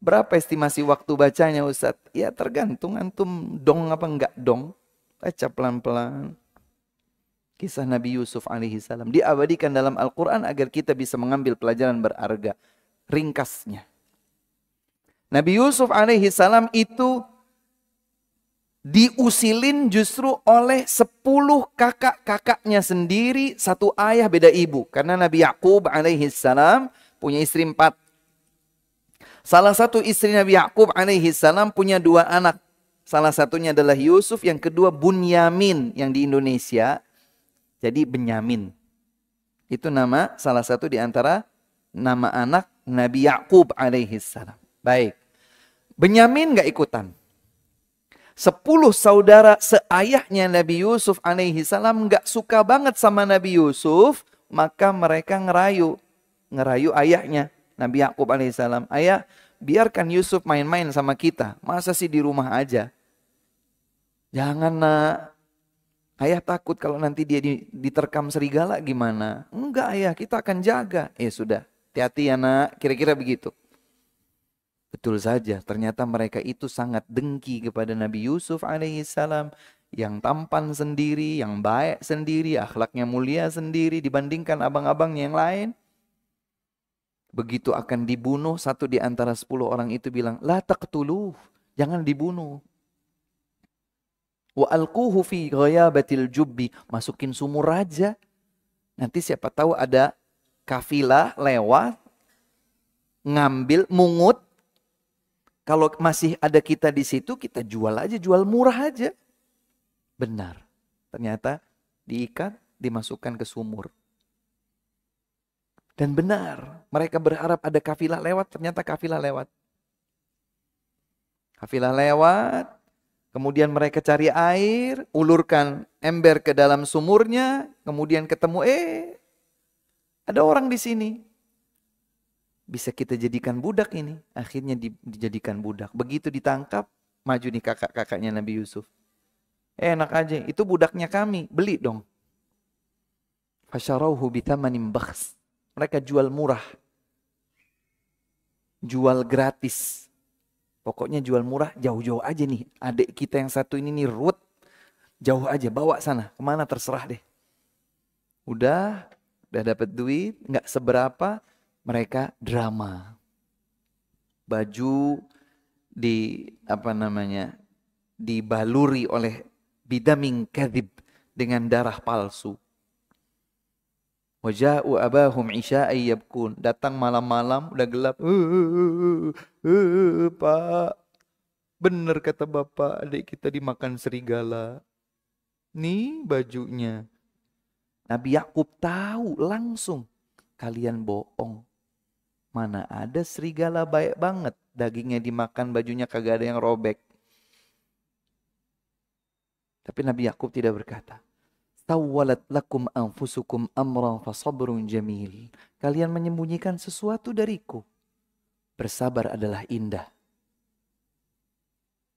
Speaker 1: Berapa estimasi waktu bacanya Ustaz? Ya tergantung antum dong apa enggak dong. Baca pelan-pelan. Kisah Nabi Yusuf alaihissalam diabadikan dalam Al-Quran agar kita bisa mengambil pelajaran berharga. Ringkasnya. Nabi Yusuf alaihissalam itu diusilin justru oleh 10 kakak-kakaknya sendiri, satu ayah beda ibu. Karena Nabi Yakub alaihissalam punya istri 4. Salah satu istri Nabi Yakub alaihissalam punya 2 anak. Salah satunya adalah Yusuf, yang kedua Bunyamin yang di Indonesia. Jadi Benyamin. Itu nama salah satu di antara nama anak Nabi Yakub alaihissalam. Baik. Benyamin gak ikutan. 10 saudara seayahnya Nabi Yusuf alaihissalam gak suka banget sama Nabi Yusuf. Maka mereka ngerayu ayahnya Nabi Yakub alaihissalam. Ayah, biarkan Yusuf main-main sama kita. Masa sih di rumah aja? Jangan nak. Ayah takut kalau nanti dia diterkam serigala gimana? Enggak ayah, kita akan jaga. Sudah, hati-hati ya nak. Kira-kira begitu. Betul saja, ternyata mereka itu sangat dengki kepada Nabi Yusuf alaihissalam. Yang tampan sendiri, yang baik sendiri, akhlaknya mulia sendiri dibandingkan abang-abangnya yang lain. Begitu akan dibunuh, satu di antara 10 orang itu bilang, la taqtuluh, jangan dibunuh. Wa alquhu fi ghayabatil jubbi, masukin sumur aja. Nanti siapa tahu ada kafilah lewat, ngambil, mungut. Kalau masih ada kita di situ, kita jual aja, jual murah aja. Benar. Ternyata diikat, dimasukkan ke sumur. Dan benar, mereka berharap ada kafilah lewat, ternyata kafilah lewat. Kafilah lewat, kemudian mereka cari air, ulurkan ember ke dalam sumurnya, kemudian ketemu, ada orang di sini. Bisa kita jadikan budak ini. Akhirnya dijadikan budak. Begitu ditangkap, maju nih kakak-kakaknya Nabi Yusuf. Enak aja, itu budaknya kami, beli dong. Fasyarauhu bitamanin bakhs. Mereka jual murah. Jual gratis. Pokoknya jual murah, jauh-jauh aja nih. Adik kita yang satu ini nih Ruth, jauh aja, bawa sana. Kemana terserah deh. Udah dapat duit, nggak seberapa, mereka drama. Baju dibaluri oleh bidamin kadhib, dengan darah palsu. Waja'u abahum isya'i yabkun. Datang malam-malam udah gelap. Pak, bener kata bapak, adik kita dimakan serigala. Nih bajunya. Nabi Yakub tahu langsung, kalian bohong. Mana ada serigala baik banget, dagingnya dimakan, bajunya kagak ada yang robek. Tapi Nabi Yakub tidak berkata, Sawwalat lakum anfusukum amran fasabrun jamil. Kalian menyembunyikan sesuatu dariku. Bersabar adalah indah.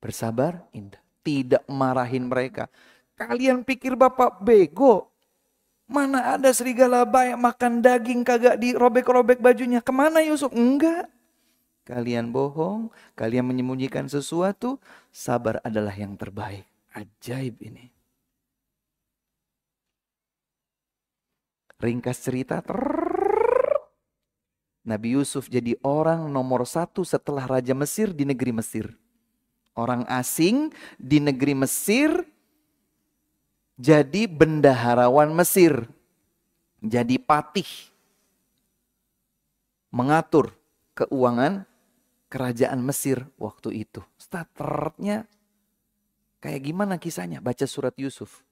Speaker 1: Bersabar indah. Tidak marahin mereka. Kalian pikir bapak bego? Mana ada serigala baik makan daging kagak dirobek-robek bajunya. Kemana Yusuf? Enggak. Kalian bohong. Kalian menyembunyikan sesuatu. Sabar adalah yang terbaik. Ajaib ini. Ringkas cerita, Nabi Yusuf jadi orang nomor 1 setelah Raja Mesir di negeri Mesir. Orang asing di negeri Mesir jadi bendaharawan Mesir. Jadi patih. Mengatur keuangan kerajaan Mesir waktu itu. Starternya kayak gimana kisahnya? Baca surat Yusuf.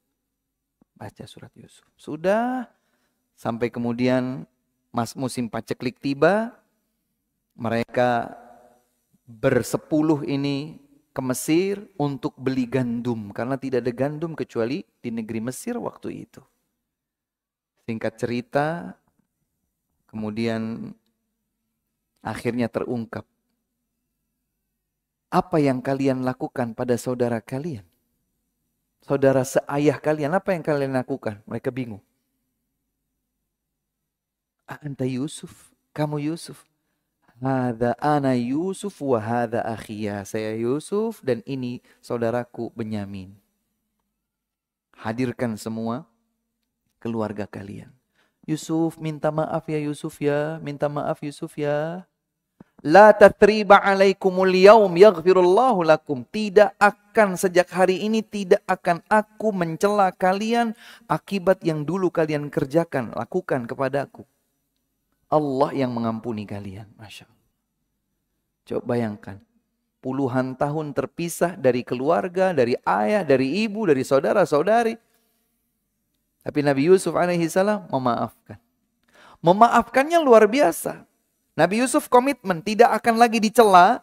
Speaker 1: Baca surat Yusuf. Sudah. Sampai kemudian musim paceklik tiba, mereka bersepuluh ini ke Mesir untuk beli gandum. Karena tidak ada gandum kecuali di negeri Mesir waktu itu. Singkat cerita, kemudian akhirnya terungkap. Apa yang kalian lakukan pada saudara kalian? Saudara seayah kalian, apa yang kalian lakukan? Mereka bingung. Anta Yusuf, kamu Yusuf. Hadza ana Yusuf wa hadza akhiya. Saya Yusuf dan ini saudaraku Benyamin. Hadirkan semua keluarga kalian. Yusuf, minta maaf ya Yusuf ya, minta maaf Yusuf ya. La tathriba alaikumul yaum yaghfirullahu lakum. Tidak akan sejak hari ini tidak akan aku mencela kalian akibat yang dulu kalian kerjakan, lakukan kepadaku. Allah yang mengampuni kalian. Masya Allah. Coba bayangkan. Puluhan tahun terpisah dari keluarga, dari ayah, dari ibu, dari saudara-saudari. Tapi Nabi Yusuf alaihissalam memaafkan. Memaafkannya luar biasa. Nabi Yusuf komitmen tidak akan lagi dicela.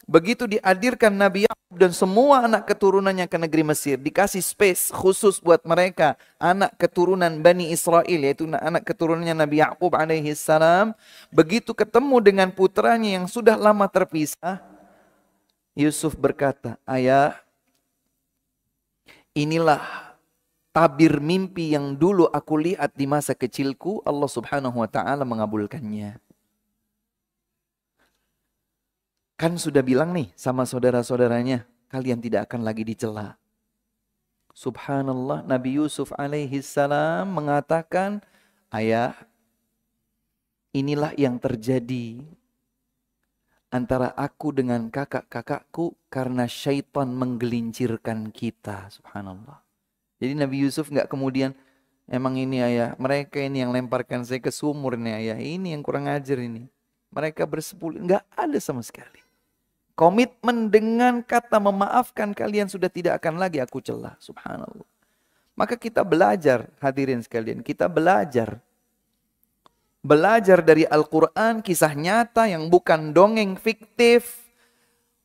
Speaker 1: Begitu dihadirkan Nabi Yakub dan semua anak keturunannya ke negeri Mesir. Dikasih space khusus buat mereka. Anak keturunan Bani Israel. Yaitu anak keturunannya Nabi Yakub alaihissalam. Begitu ketemu dengan putranya yang sudah lama terpisah. Yusuf berkata, ayah, inilah tabir mimpi yang dulu aku lihat di masa kecilku. Allah subhanahu wa ta'ala mengabulkannya. Kan sudah bilang nih sama saudara-saudaranya, kalian tidak akan lagi dicela. Subhanallah, Nabi Yusuf alaihissalam mengatakan, ayah, inilah yang terjadi antara aku dengan kakak-kakakku karena syaitan menggelincirkan kita. Subhanallah. Jadi Nabi Yusuf nggak kemudian, emang ini ayah, mereka ini yang lemparkan saya ke sumur nih ayah, ini yang kurang ajar ini. Mereka bersepuluh, nggak ada sama sekali. Komitmen dengan kata memaafkan kalian sudah tidak akan lagi aku celah. Subhanallah. Maka kita belajar, hadirin sekalian. Kita belajar. Belajar dari Al-Quran, kisah nyata yang bukan dongeng fiktif.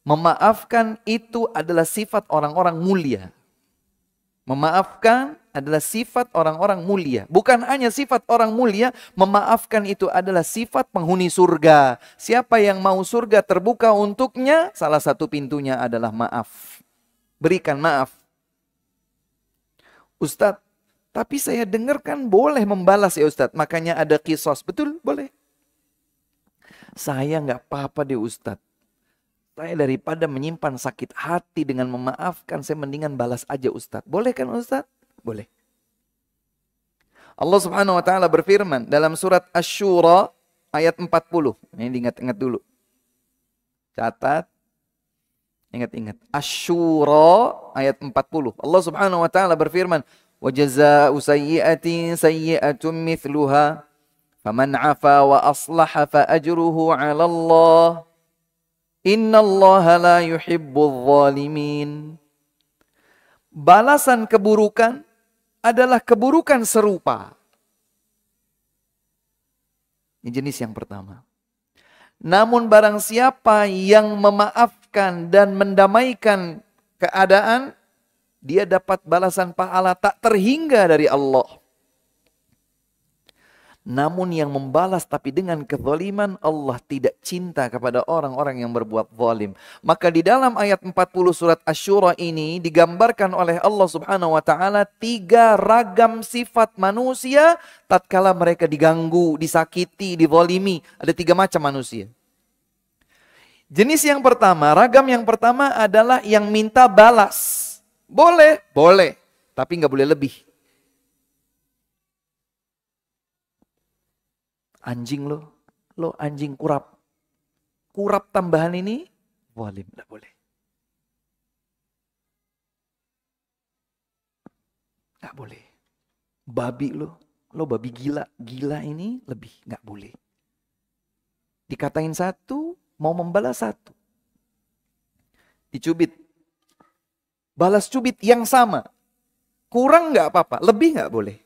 Speaker 1: Memaafkan itu adalah sifat orang-orang mulia. Memaafkan adalah sifat orang-orang mulia. Bukan hanya sifat orang mulia, memaafkan itu adalah sifat penghuni surga. Siapa yang mau surga terbuka untuknya, salah satu pintunya adalah maaf. Berikan maaf. Ustadz, tapi saya dengarkan boleh membalas ya Ustadz. Makanya ada kisos. Betul, boleh. Saya nggak apa-apa deh Ustadz. Saya daripada menyimpan sakit hati dengan memaafkan, saya mendingan balas aja Ustadz. Boleh kan Ustadz? Boleh. Allah subhanahu wa ta'ala berfirman dalam surat Asy-Syura ayat 40. Ini diingat-ingat dulu. Catat. Ingat-ingat. Asy-Syura ayat 40. Allah Subhanahu wa taala berfirman, "Wa jazaa'u sayyi'atin sayyi'atun mithluha, faman 'afa wa aslaha fa ajruhu 'ala Allah. Innallaha la yuhibbudz zalimin." Balasan keburukan adalah keburukan serupa. Ini jenis yang pertama. Namun barang siapa yang memaafkan dan mendamaikan keadaan, dia dapat balasan pahala tak terhingga dari Allah. Namun yang membalas tapi dengan kezaliman, Allah tidak cinta kepada orang-orang yang berbuat zalim. Maka di dalam ayat 40 surat Asy-Syura ini digambarkan oleh Allah Subhanahu wa taala 3 ragam sifat manusia tatkala mereka diganggu, disakiti, dizalimi. Ada 3 macam manusia. Jenis yang pertama, ragam yang pertama adalah yang minta balas. Boleh, tapi nggak boleh lebih. Anjing lo anjing kurap. Kurap tambahan ini, zalim, nggak boleh. Nggak boleh. Babi lo babi gila ini lebih, nggak boleh. Dikatain 1, mau membalas 1. Dicubit. Balas cubit yang sama. Kurang nggak apa-apa, lebih nggak boleh.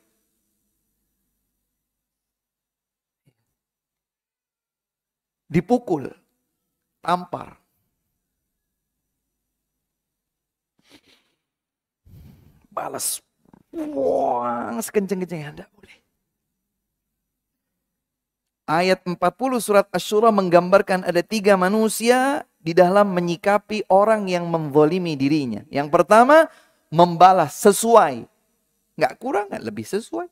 Speaker 1: Dipukul, tampar. Balas. Wah, sekenceng-kencengnya, enggak boleh. Ayat 40 surat Asy-Syura menggambarkan ada 3 manusia di dalam menyikapi orang yang menzalimi dirinya. Yang pertama, membalas sesuai. Enggak kurang, enggak lebih, sesuai.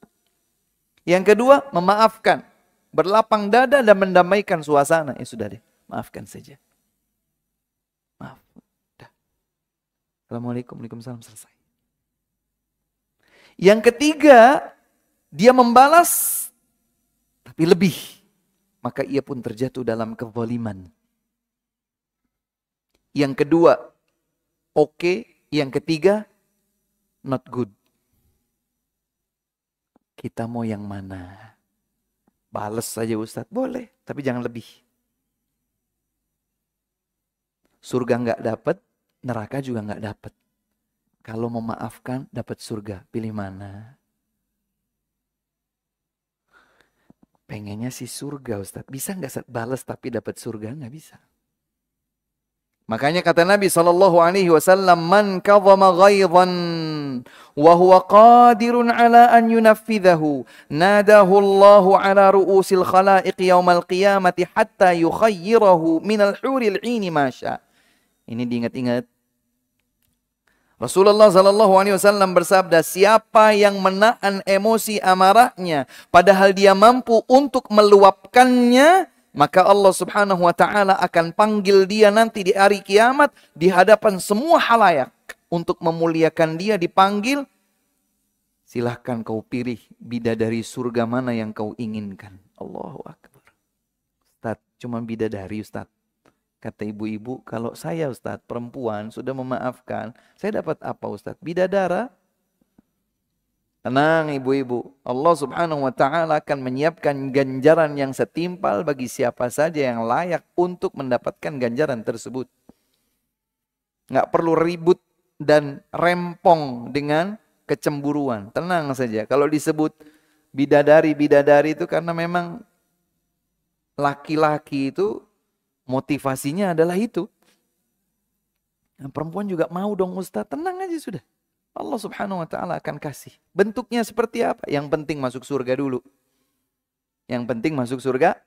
Speaker 1: Yang kedua, memaafkan. Berlapang dada dan mendamaikan suasana. Ya sudah deh, maafkan saja. Maaf. Udah. Assalamualaikum, waalaikumsalam, selesai. Yang ketiga, dia membalas tapi lebih. Maka ia pun terjatuh dalam kezaliman. Yang kedua, oke. Yang ketiga, not good. Kita mau yang mana? Balas saja Ustadz, boleh, tapi jangan lebih. Surga nggak dapat, neraka juga nggak dapat. Kalau memaafkan dapat surga, pilih mana? Pengennya sih surga Ustadz. Bisa nggak balas tapi dapat surga? Nggak bisa. Makanya kata Nabi SAW, "Man kadhama ghaidhan wa huwa qadirun ala an yunaffidhahu, nadahu Allahu ala ru'usil khalaiq yaumal qiyamati hatta yukhayyirahu minal huril 'ini ma syaa." Ini diingat-ingat. Rasulullah SAW bersabda, siapa yang menahan emosi amarahnya padahal dia mampu untuk meluapkannya, maka Allah Subhanahu wa taala akan panggil dia nanti di hari kiamat di hadapan semua halayak untuk memuliakan dia. Dipanggil, silahkan kau pilih bidadari surga mana yang kau inginkan. Allahu Akbar. Ustaz, cuma bidadari Ustaz. Kata ibu-ibu, kalau saya Ustaz perempuan sudah memaafkan, saya dapat apa Ustaz? Bidadara? Tenang ibu-ibu, Allah Subhanahu wa taala akan menyiapkan ganjaran yang setimpal bagi siapa saja yang layak untuk mendapatkan ganjaran tersebut. Nggak perlu ribut dan rempong dengan kecemburuan. Tenang saja, kalau disebut bidadari-bidadari itu karena memang laki-laki itu motivasinya adalah itu. Nah, perempuan juga mau dong Ustaz, tenang aja sudah. Allah Subhanahu wa taala akan kasih. Bentuknya seperti apa? Yang penting masuk surga dulu. Yang penting masuk surga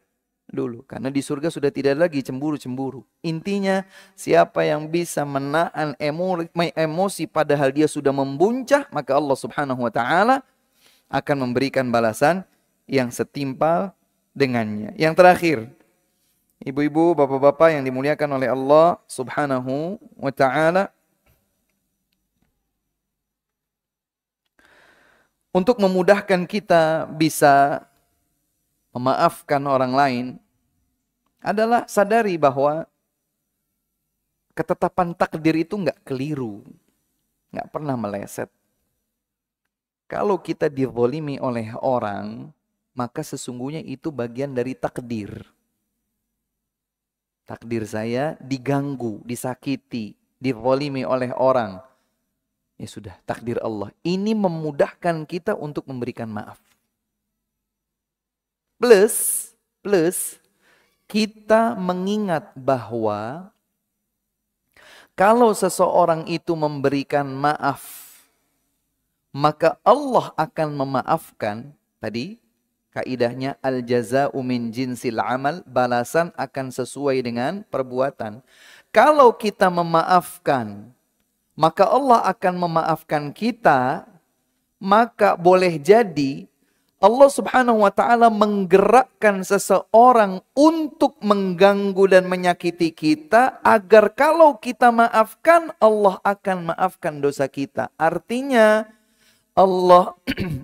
Speaker 1: dulu. Karena di surga sudah tidak lagi cemburu-cemburu. Intinya siapa yang bisa menahan emosi padahal dia sudah membuncah, maka Allah Subhanahu wa taala akan memberikan balasan yang setimpal dengannya. Yang terakhir, ibu-ibu, bapak-bapak yang dimuliakan oleh Allah Subhanahu wa taala, untuk memudahkan kita bisa memaafkan orang lain adalah sadari bahwa Ketetapan takdir itu nggak keliru, nggak pernah meleset. Kalau kita dizalimi oleh orang, maka sesungguhnya itu bagian dari takdir. Takdir saya diganggu, disakiti, dizalimi oleh orang. Ya sudah, takdir Allah. Ini memudahkan kita untuk memberikan maaf. Plus kita mengingat bahwa kalau seseorang itu memberikan maaf, maka Allah akan memaafkan. Tadi kaidahnya al-jaza'u min jinsil amal, balasan akan sesuai dengan perbuatan. Kalau kita memaafkan, maka Allah akan memaafkan kita, maka boleh jadi Allah subhanahu wa ta'ala menggerakkan seseorang untuk mengganggu dan menyakiti kita, agar kalau kita maafkan, Allah akan maafkan dosa kita. Artinya Allah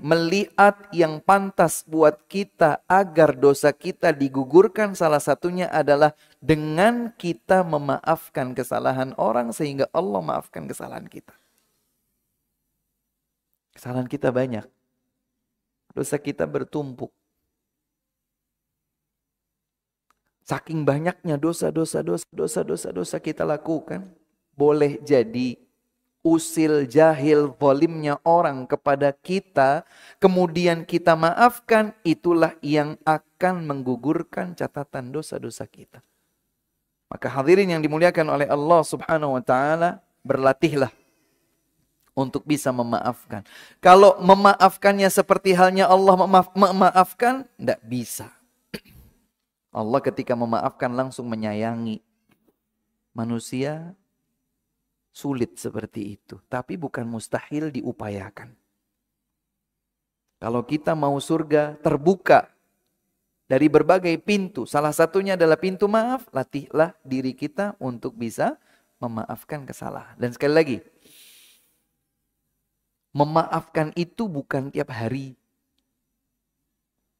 Speaker 1: melihat yang pantas buat kita agar dosa kita digugurkan, salah satunya adalah dengan kita memaafkan kesalahan orang, sehingga Allah maafkan kesalahan kita. Kesalahan kita banyak. Dosa kita bertumpuk. Saking banyaknya dosa kita lakukan, boleh jadi usil jahil zalimnya orang kepada kita, kemudian kita maafkan, itulah yang akan menggugurkan catatan dosa-dosa kita. Maka hadirin yang dimuliakan oleh Allah Subhanahu wa taala, berlatihlah untuk bisa memaafkan. Kalau memaafkannya seperti halnya Allah memaafkan, tidak bisa. Allah ketika memaafkan langsung menyayangi. Manusia sulit seperti itu, tapi bukan mustahil diupayakan. Kalau kita mau surga terbuka dari berbagai pintu, salah satunya adalah pintu maaf, latihlah diri kita untuk bisa memaafkan kesalahan. Dan sekali lagi, memaafkan itu bukan tiap hari.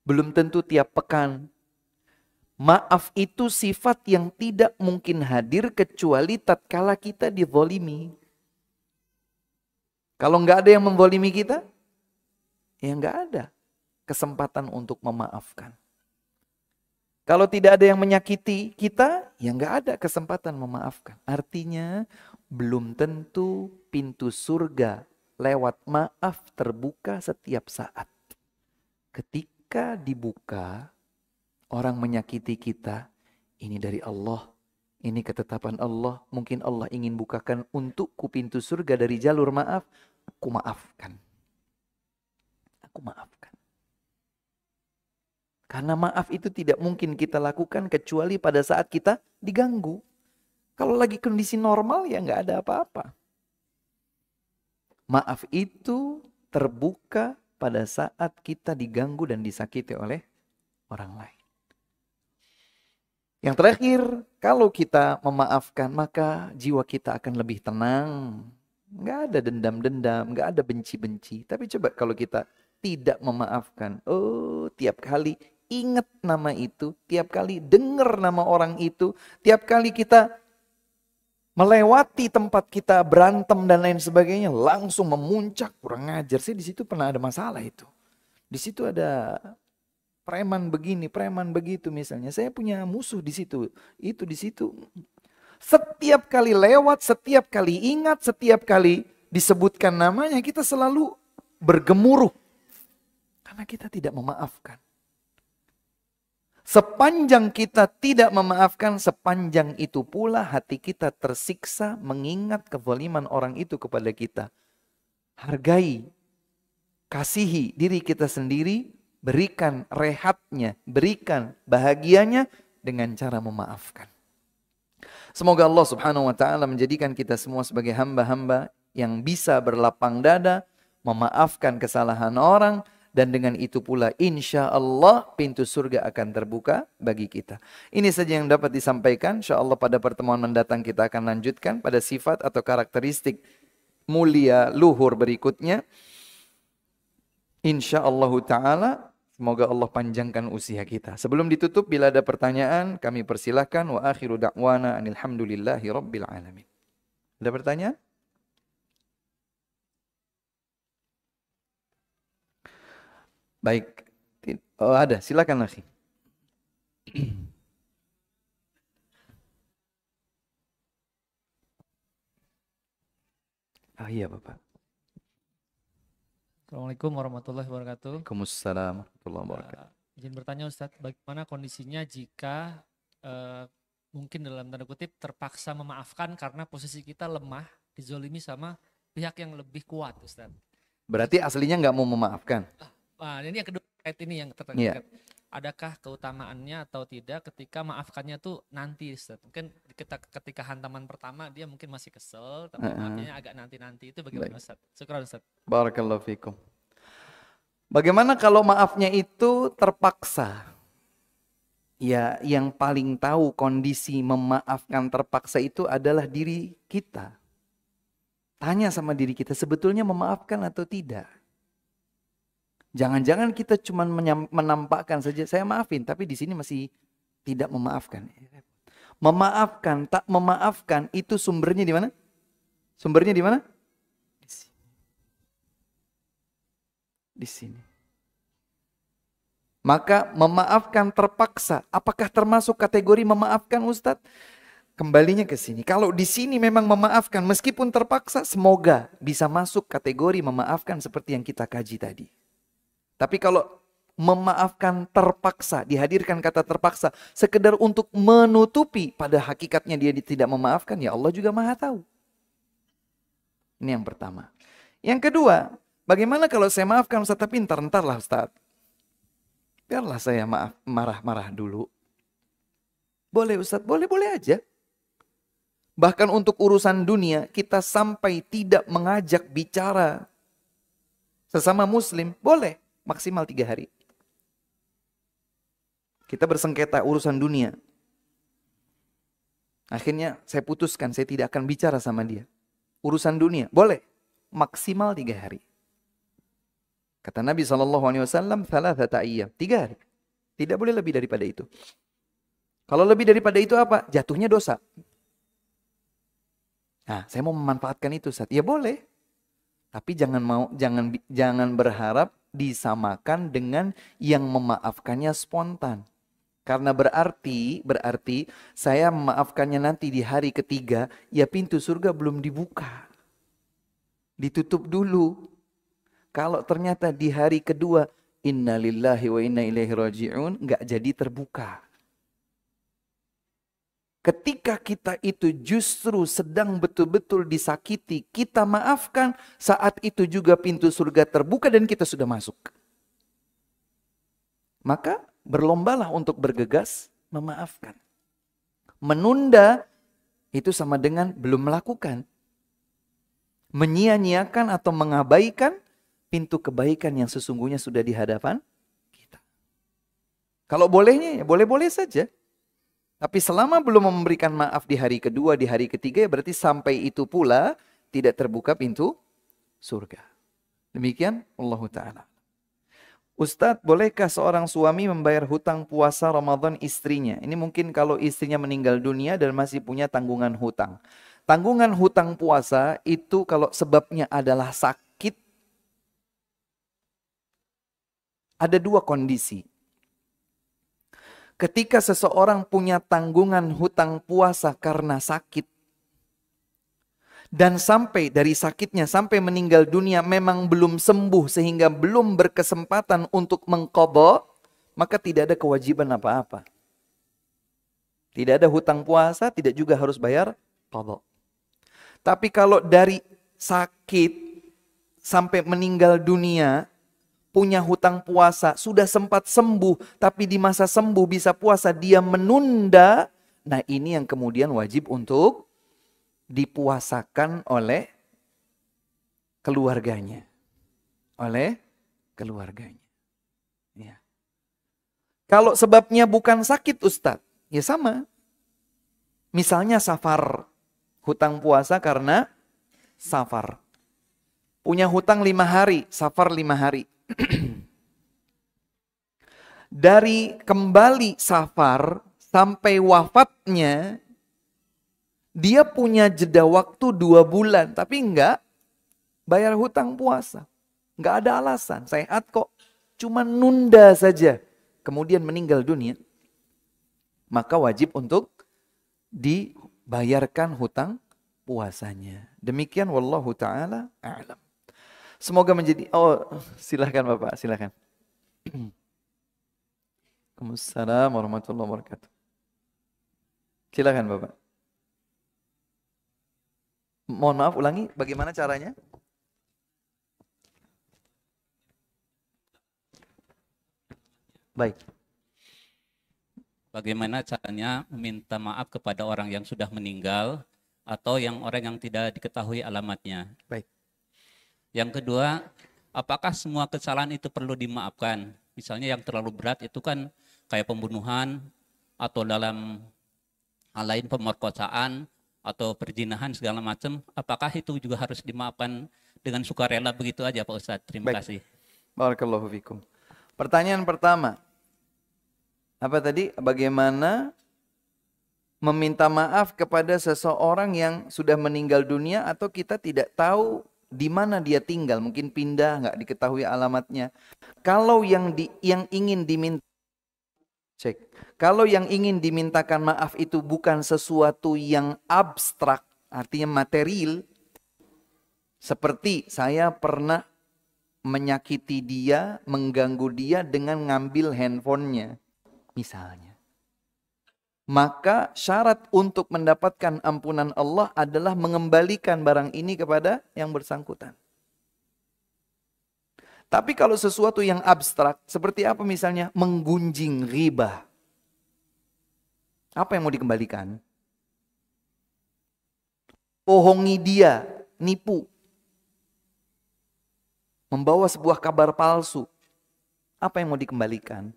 Speaker 1: Belum tentu tiap pekan. Maaf itu sifat yang tidak mungkin hadir kecuali tatkala kita dizalimi. Kalau nggak ada yang menzalimi kita, ya nggak ada kesempatan untuk memaafkan. Kalau tidak ada yang menyakiti kita, ya nggak ada kesempatan memaafkan. Artinya belum tentu pintu surga lewat maaf terbuka setiap saat. Ketika dibuka, orang menyakiti kita, ini dari Allah, ini ketetapan Allah. Mungkin Allah ingin bukakan untukku pintu surga dari jalur maaf. Aku maafkan. Aku maafkan. Karena maaf itu tidak mungkin kita lakukan kecuali pada saat kita diganggu. Kalau lagi kondisi normal ya nggak ada apa-apa. Maaf itu terbuka pada saat kita diganggu dan disakiti oleh orang lain. Yang terakhir, kalau kita memaafkan, maka jiwa kita akan lebih tenang. Nggak ada dendam-dendam, nggak ada benci-benci. Tapi coba kalau kita tidak memaafkan, tiap kali ingat nama itu, tiap kali dengar nama orang itu, tiap kali kita melewati tempat kita berantem dan lain sebagainya, langsung memuncak, kurang ngajar. Saya di situ pernah ada masalah itu. Di situ ada preman begini, preman begitu misalnya. Saya punya musuh di situ, itu di situ. Setiap kali lewat, setiap kali ingat, setiap kali disebutkan namanya, kita selalu bergemuruh. Karena kita tidak memaafkan. Sepanjang kita tidak memaafkan, sepanjang itu pula hati kita tersiksa mengingat kezaliman orang itu kepada kita. Hargai, kasihi diri kita sendiri, berikan rehatnya, berikan bahagianya dengan cara memaafkan. Semoga Allah Subhanahu wa taala menjadikan kita semua sebagai hamba-hamba yang bisa berlapang dada, memaafkan kesalahan orang, dan dengan itu pula insya Allah pintu surga akan terbuka bagi kita. Ini saja yang dapat disampaikan. Insya Allah pada pertemuan mendatang kita akan lanjutkan pada sifat atau karakteristik mulia luhur berikutnya. Insya Allah Ta'ala Semoga Allah panjangkan usia kita. Sebelum ditutup, bila ada pertanyaan, kami persilahkan. Wa akhiru da'wana anilhamdulillahi rabbil alamin. Ada pertanyaan? Baik. Oh, ada, silakan akhi. Ah iya Bapak.
Speaker 2: Assalamualaikum warahmatullahi wabarakatuh.
Speaker 1: Waalaikumsalam warahmatullahi wabarakatuh.
Speaker 2: Izin bertanya Ustadz, bagaimana kondisinya jika mungkin dalam tanda kutip terpaksa memaafkan karena posisi kita lemah, dizolimi sama pihak yang lebih kuat Ustadz.
Speaker 1: Berarti aslinya nggak mau memaafkan?
Speaker 2: Nah ini yang kedua, ini yang terkait.
Speaker 1: Iya.
Speaker 2: Adakah keutamaannya atau tidak ketika maafkannya tuh nanti Ustadz? Mungkin ketika hantaman pertama dia mungkin masih kesel, tapi maafnya agak nanti-nanti, itu bagaimana Ustadz? Syukran Ustadz.
Speaker 1: Barakallahu fikum. Bagaimana kalau maafnya itu terpaksa? Ya, yang paling tahu kondisi memaafkan terpaksa itu adalah diri kita. Tanya sama diri kita, sebetulnya memaafkan atau tidak? Jangan-jangan kita cuma menampakkan saja, saya maafin, tapi di sini masih tidak memaafkan. Memaafkan, tak memaafkan, itu sumbernya di mana? Sumbernya di mana? Di sini. Maka memaafkan terpaksa, apakah termasuk kategori memaafkan Ustadz? Kembalinya ke sini. Kalau di sini memang memaafkan meskipun terpaksa, semoga bisa masuk kategori memaafkan seperti yang kita kaji tadi. Tapi kalau memaafkan terpaksa, dihadirkan kata terpaksa, sekedar untuk menutupi pada hakikatnya dia tidak memaafkan, ya Allah juga Maha tahu. Ini yang pertama. Yang kedua, bagaimana kalau saya maafkan Ustaz tapi ntar-ntarlah Ustaz. Biarlah saya marah-marah dulu. Boleh Ustaz, boleh-boleh aja. Bahkan untuk urusan dunia, kita sampai tidak mengajak bicara sesama muslim, boleh. Maksimal 3 hari. Kita bersengketa urusan dunia. Akhirnya saya putuskan, saya tidak akan bicara sama dia. Urusan dunia, boleh. Maksimal 3 hari. Kata Nabi SAW, 3 ayyam. 3 hari. Tidak boleh lebih daripada itu. Kalau lebih daripada itu apa? Jatuhnya dosa. Nah, saya mau memanfaatkan itu, Ustaz. Ya boleh. Tapi jangan berharap disamakan dengan yang memaafkannya spontan. Karena berarti saya memaafkannya nanti di hari ketiga, ya pintu surga belum dibuka. Ditutup dulu. Kalau ternyata di hari kedua, innalillahi wa inna ilaihi raji'un, nggak jadi terbuka. Ketika kita itu justru sedang betul-betul disakiti, kita maafkan, saat itu juga pintu surga terbuka dan kita sudah masuk. Maka berlombalah untuk bergegas memaafkan. Menunda itu sama dengan belum melakukan. Menyia-nyiakan atau mengabaikan pintu kebaikan yang sesungguhnya sudah di hadapan kita. Kalau bolehnya ya boleh-boleh saja. Tapi selama belum memberikan maaf di hari kedua, di hari ketiga, ya berarti sampai itu pula tidak terbuka pintu surga. Demikian Allah Ta'ala. Ustadz, bolehkah seorang suami membayar hutang puasa Ramadan istrinya? Ini mungkin kalau istrinya meninggal dunia dan masih punya tanggungan hutang. Tanggungan hutang puasa itu kalau sebabnya adalah sakit, ada 2 kondisi. Ketika seseorang punya tanggungan hutang puasa karena sakit, dan sampai dari sakitnya sampai meninggal dunia memang belum sembuh sehingga belum berkesempatan untuk mengqadha, maka tidak ada kewajiban apa-apa. Tidak ada hutang puasa, tidak juga harus bayar qadha. Tapi kalau dari sakit sampai meninggal dunia, punya hutang puasa, sudah sempat sembuh, tapi di masa sembuh bisa puasa, dia menunda. Nah ini yang kemudian wajib untuk dipuasakan oleh keluarganya. Oleh keluarganya. Ya. Kalau sebabnya bukan sakit Ustadz, ya sama. Misalnya safar, hutang puasa karena safar. Punya hutang 5 hari, safar 5 hari. dari kembali safar sampai wafatnya, dia punya jeda waktu 2 bulan, tapi enggak bayar hutang puasa. Enggak ada alasan, sehat kok, cuma nunda saja, kemudian meninggal dunia. Maka wajib untuk dibayarkan hutang puasanya. Demikian wallahu ta'ala a'lam. Semoga menjadi, silahkan Bapak, silahkan. Waalaikumsalam warahmatullahi wabarakatuh. Silahkan Bapak. Mohon maaf, ulangi bagaimana caranya? Baik.
Speaker 3: Bagaimana caranya meminta maaf kepada orang yang sudah meninggal atau orang yang tidak diketahui alamatnya.
Speaker 1: Baik.
Speaker 3: Yang kedua, apakah semua kesalahan itu perlu dimaafkan? Misalnya yang terlalu berat itu kan kayak pembunuhan atau dalam hal lain pemerkosaan atau perzinahan segala macam. Apakah itu juga harus dimaafkan dengan sukarela begitu aja Pak Ustadz? Terima kasih.
Speaker 1: Barakallahu fikum. Pertanyaan pertama. Apa tadi? Bagaimana meminta maaf kepada seseorang yang sudah meninggal dunia atau kita tidak tahu di mana dia tinggal, mungkin pindah, nggak diketahui alamatnya. Kalau yang ingin diminta, kalau yang ingin dimintakan maaf itu bukan sesuatu yang abstrak, artinya material, seperti saya pernah menyakiti dia, mengganggu dia dengan ngambil handphonenya, misalnya. Maka syarat untuk mendapatkan ampunan Allah adalah mengembalikan barang ini kepada yang bersangkutan. Tapi kalau sesuatu yang abstrak, seperti apa misalnya? Menggunjing ghibah. Apa yang mau dikembalikan? Bohongi dia, nipu. Membawa sebuah kabar palsu. Apa yang mau dikembalikan?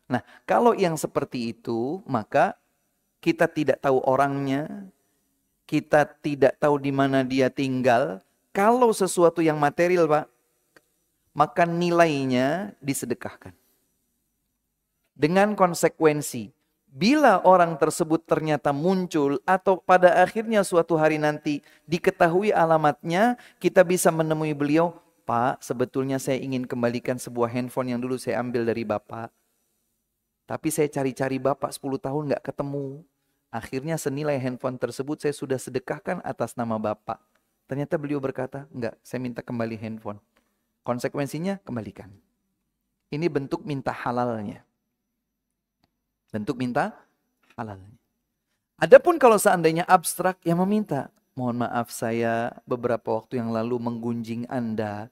Speaker 1: Nah, kalau yang seperti itu, maka kita tidak tahu orangnya, kita tidak tahu di mana dia tinggal. Kalau sesuatu yang material, Pak, maka nilainya disedekahkan. Dengan konsekuensi, bila orang tersebut ternyata muncul atau pada akhirnya suatu hari nanti diketahui alamatnya, kita bisa menemui beliau, Pak, sebetulnya saya ingin kembalikan sebuah handphone yang dulu saya ambil dari Bapak. Tapi saya cari-cari Bapak 10 tahun nggak ketemu. Akhirnya senilai handphone tersebut saya sudah sedekahkan atas nama Bapak. Ternyata beliau berkata, enggak, saya minta kembali handphone. Konsekuensinya kembalikan. Ini bentuk minta halalnya. Bentuk minta halalnya. Adapun kalau seandainya abstrak yang meminta, mohon maaf saya beberapa waktu yang lalu menggunjing Anda.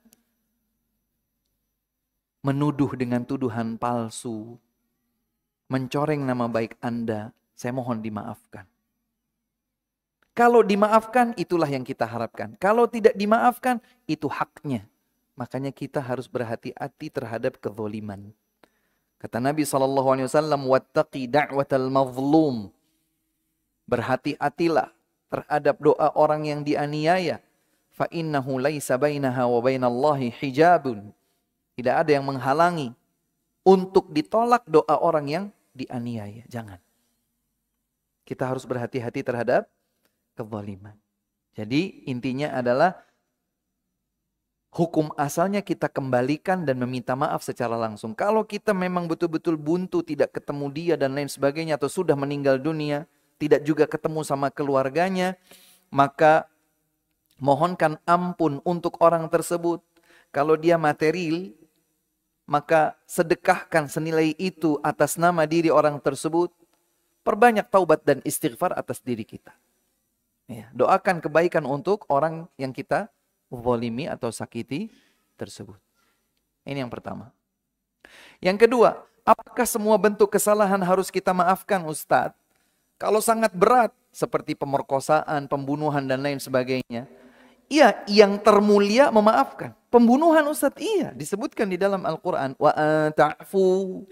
Speaker 1: Menuduh dengan tuduhan palsu. Mencoreng nama baik Anda, saya mohon dimaafkan. Kalau dimaafkan, itulah yang kita harapkan. Kalau tidak dimaafkan, itu haknya. Makanya kita harus berhati-hati terhadap kezaliman. Kata Nabi SAW, wattaqi da'watal mazlum. Berhati-hatilah terhadap doa orang yang dianiaya. Fa innahu laisa bainaha wa bainallahi hijabun. Tidak ada yang menghalangi untuk ditolak doa orang yang dianiaya. Jangan. Kita harus berhati-hati terhadap kezaliman. Jadi intinya adalah hukum asalnya kita kembalikan dan meminta maaf secara langsung. Kalau kita memang betul-betul buntu, tidak ketemu dia dan lain sebagainya, atau sudah meninggal dunia, tidak juga ketemu sama keluarganya, maka mohonkan ampun untuk orang tersebut. Kalau dia material, maka sedekahkan senilai itu atas nama diri orang tersebut. Perbanyak taubat dan istighfar atas diri kita. Ya, doakan kebaikan untuk orang yang kita zalimi atau sakiti tersebut. Ini yang pertama. Yang kedua, apakah semua bentuk kesalahan harus kita maafkan, Ustadz? Kalau sangat berat, seperti pemerkosaan, pembunuhan, dan lain sebagainya, iya, yang termulia memaafkan. Pembunuhan, Ustadz, iya, disebutkan di dalam Al-Quran. Wa ta'fu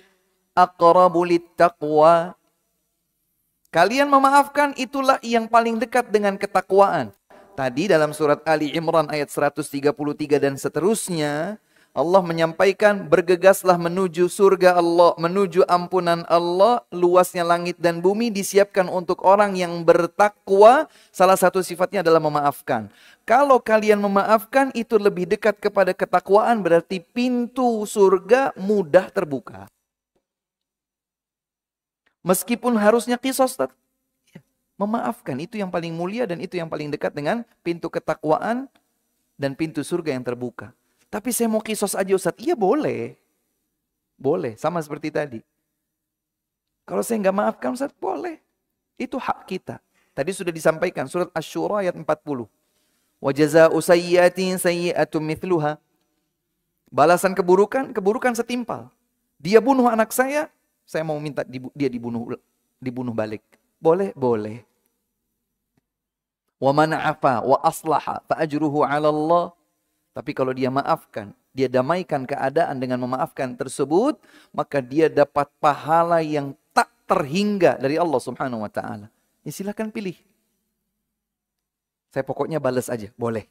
Speaker 1: aqrabu littaqwa. Kalian memaafkan, itulah yang paling dekat dengan ketakwaan. Tadi dalam surat Ali Imran ayat 133 dan seterusnya, Allah menyampaikan, bergegaslah menuju surga Allah, menuju ampunan Allah, luasnya langit dan bumi disiapkan untuk orang yang bertakwa. Salah satu sifatnya adalah memaafkan. Kalau kalian memaafkan, itu lebih dekat kepada ketakwaan, berarti pintu surga mudah terbuka. Meskipun harusnya qisas, memaafkan itu yang paling mulia dan itu yang paling dekat dengan pintu ketakwaan dan pintu surga yang terbuka. Tapi saya mau kisos aja Ustaz. Iya boleh. Boleh. Sama seperti tadi. Kalau saya nggak maafkan Ustaz, boleh. Itu hak kita. Tadi sudah disampaikan. Surat Asy-Syura ayat 40. Wa jazaa'u sayyi'atin sayyi'atun mithluha. Balasan keburukan, keburukan setimpal. Dia bunuh anak saya mau minta dia dibunuh balik. Boleh? Boleh. Wa man 'afa wa aslaha fa ajruhu 'ala Allah. Tapi kalau dia maafkan, dia damaikan keadaan dengan memaafkan tersebut, maka dia dapat pahala yang tak terhingga dari Allah Subhanahu wa taala. Ya silakan pilih. Saya pokoknya balas aja, boleh.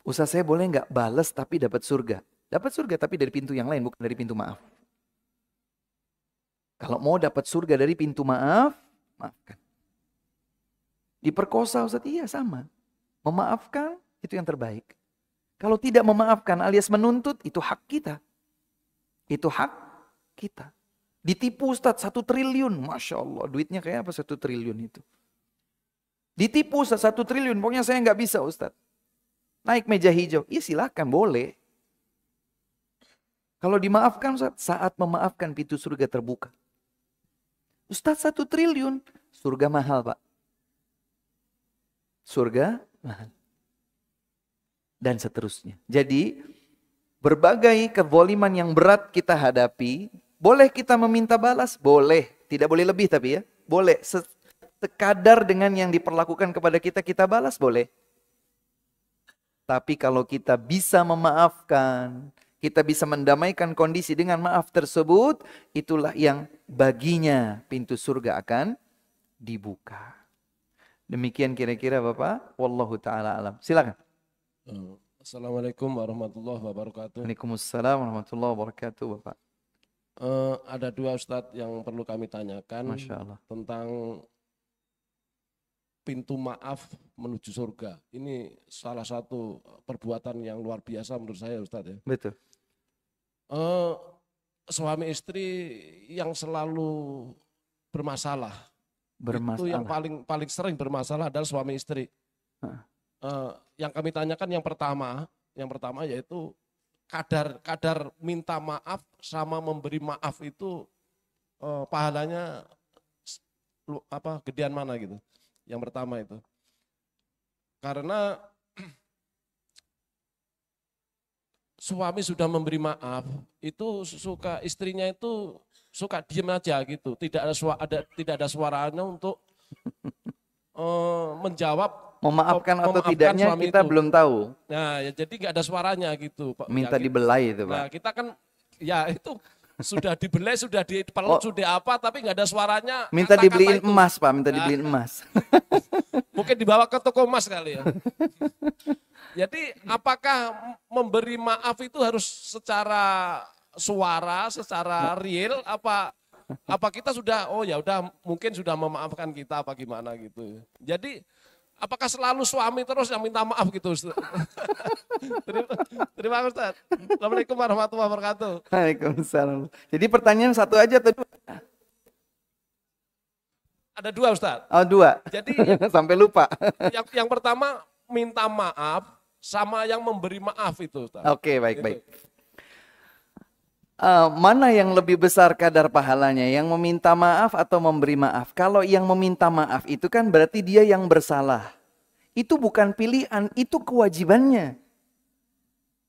Speaker 1: Usaha saya boleh nggak balas tapi dapat surga? Dapat surga tapi dari pintu yang lain, bukan dari pintu maaf. Kalau mau dapat surga dari pintu maaf, maafkan. Diperkosa Ustaz, iya sama. Memaafkan, itu yang terbaik. Kalau tidak memaafkan alias menuntut, itu hak kita. Itu hak kita. Ditipu Ustaz 1 triliun. Masya Allah, duitnya kayak apa 1 triliun itu. Ditipu Ustaz 1 triliun, pokoknya saya nggak bisa Ustaz. Naik meja hijau, iya silakan, boleh. Kalau dimaafkan Ustaz, saat memaafkan pintu surga terbuka. Ustaz 1 triliun, surga mahal Pak. Surga mahal. Dan seterusnya. Jadi, berbagai kezaliman yang berat kita hadapi, boleh kita meminta balas? Boleh. Tidak boleh lebih tapi ya. Boleh. Sekadar dengan yang diperlakukan kepada kita, kita balas? Boleh. Tapi kalau kita bisa memaafkan, kita bisa mendamaikan kondisi dengan maaf tersebut, itulah yang baginya pintu surga akan dibuka. Demikian kira-kira Bapak. Wallahu ta'ala alam. Silakan.
Speaker 4: Assalamualaikum warahmatullahi wabarakatuh.
Speaker 1: Waalaikumsalam warahmatullahi wabarakatuh Bapak.
Speaker 4: Ada 2 Ustadz yang perlu kami tanyakan.
Speaker 1: Masya Allah.
Speaker 4: Tentang pintu maaf menuju surga. Ini salah satu perbuatan yang luar biasa menurut saya Ustadz ya.
Speaker 1: Betul.
Speaker 4: Suami istri yang selalu bermasalah. Itu yang paling sering bermasalah adalah suami istri. Yang kami tanyakan yang pertama yaitu kadar minta maaf sama memberi maaf itu pahalanya gedean mana gitu. Yang pertama itu. Karena suami sudah memberi maaf, itu istrinya itu suka diem aja gitu, tidak ada suaranya untuk menjawab,
Speaker 1: memaafkan atau tidaknya kita itu belum tahu.
Speaker 4: Nah, ya jadi nggak ada suaranya gitu, Pak.
Speaker 1: Minta ya, dibelai itu, Pak.
Speaker 4: Nah, kita kan ya itu sudah dibelai, sudah dipeluk, sudah apa, tapi nggak ada suaranya.
Speaker 1: Minta dibeliin emas, Pak. Minta dibeliin emas.
Speaker 4: Mungkin dibawa ke toko emas kali ya. Jadi apakah memberi maaf itu harus secara suara, secara real, apa kita sudah, oh ya udah mungkin sudah memaafkan kita apa gimana gitu. Jadi apakah selalu suami terus yang minta maaf gitu Ustaz? Terima kasih Ustaz. Assalamualaikum warahmatullahi wabarakatuh.
Speaker 1: Waalaikumsalam. Jadi pertanyaan satu aja atau 2?
Speaker 4: Ada 2 Ustaz.
Speaker 1: Oh 2.
Speaker 4: Jadi
Speaker 1: sampai lupa.
Speaker 4: Yang pertama minta maaf sama yang memberi maaf itu Ustaz.
Speaker 1: Oke, baik-baik. Mana yang lebih besar kadar pahalanya? Yang meminta maaf atau memberi maaf? Kalau yang meminta maaf itu kan berarti dia yang bersalah. Itu bukan pilihan, itu kewajibannya.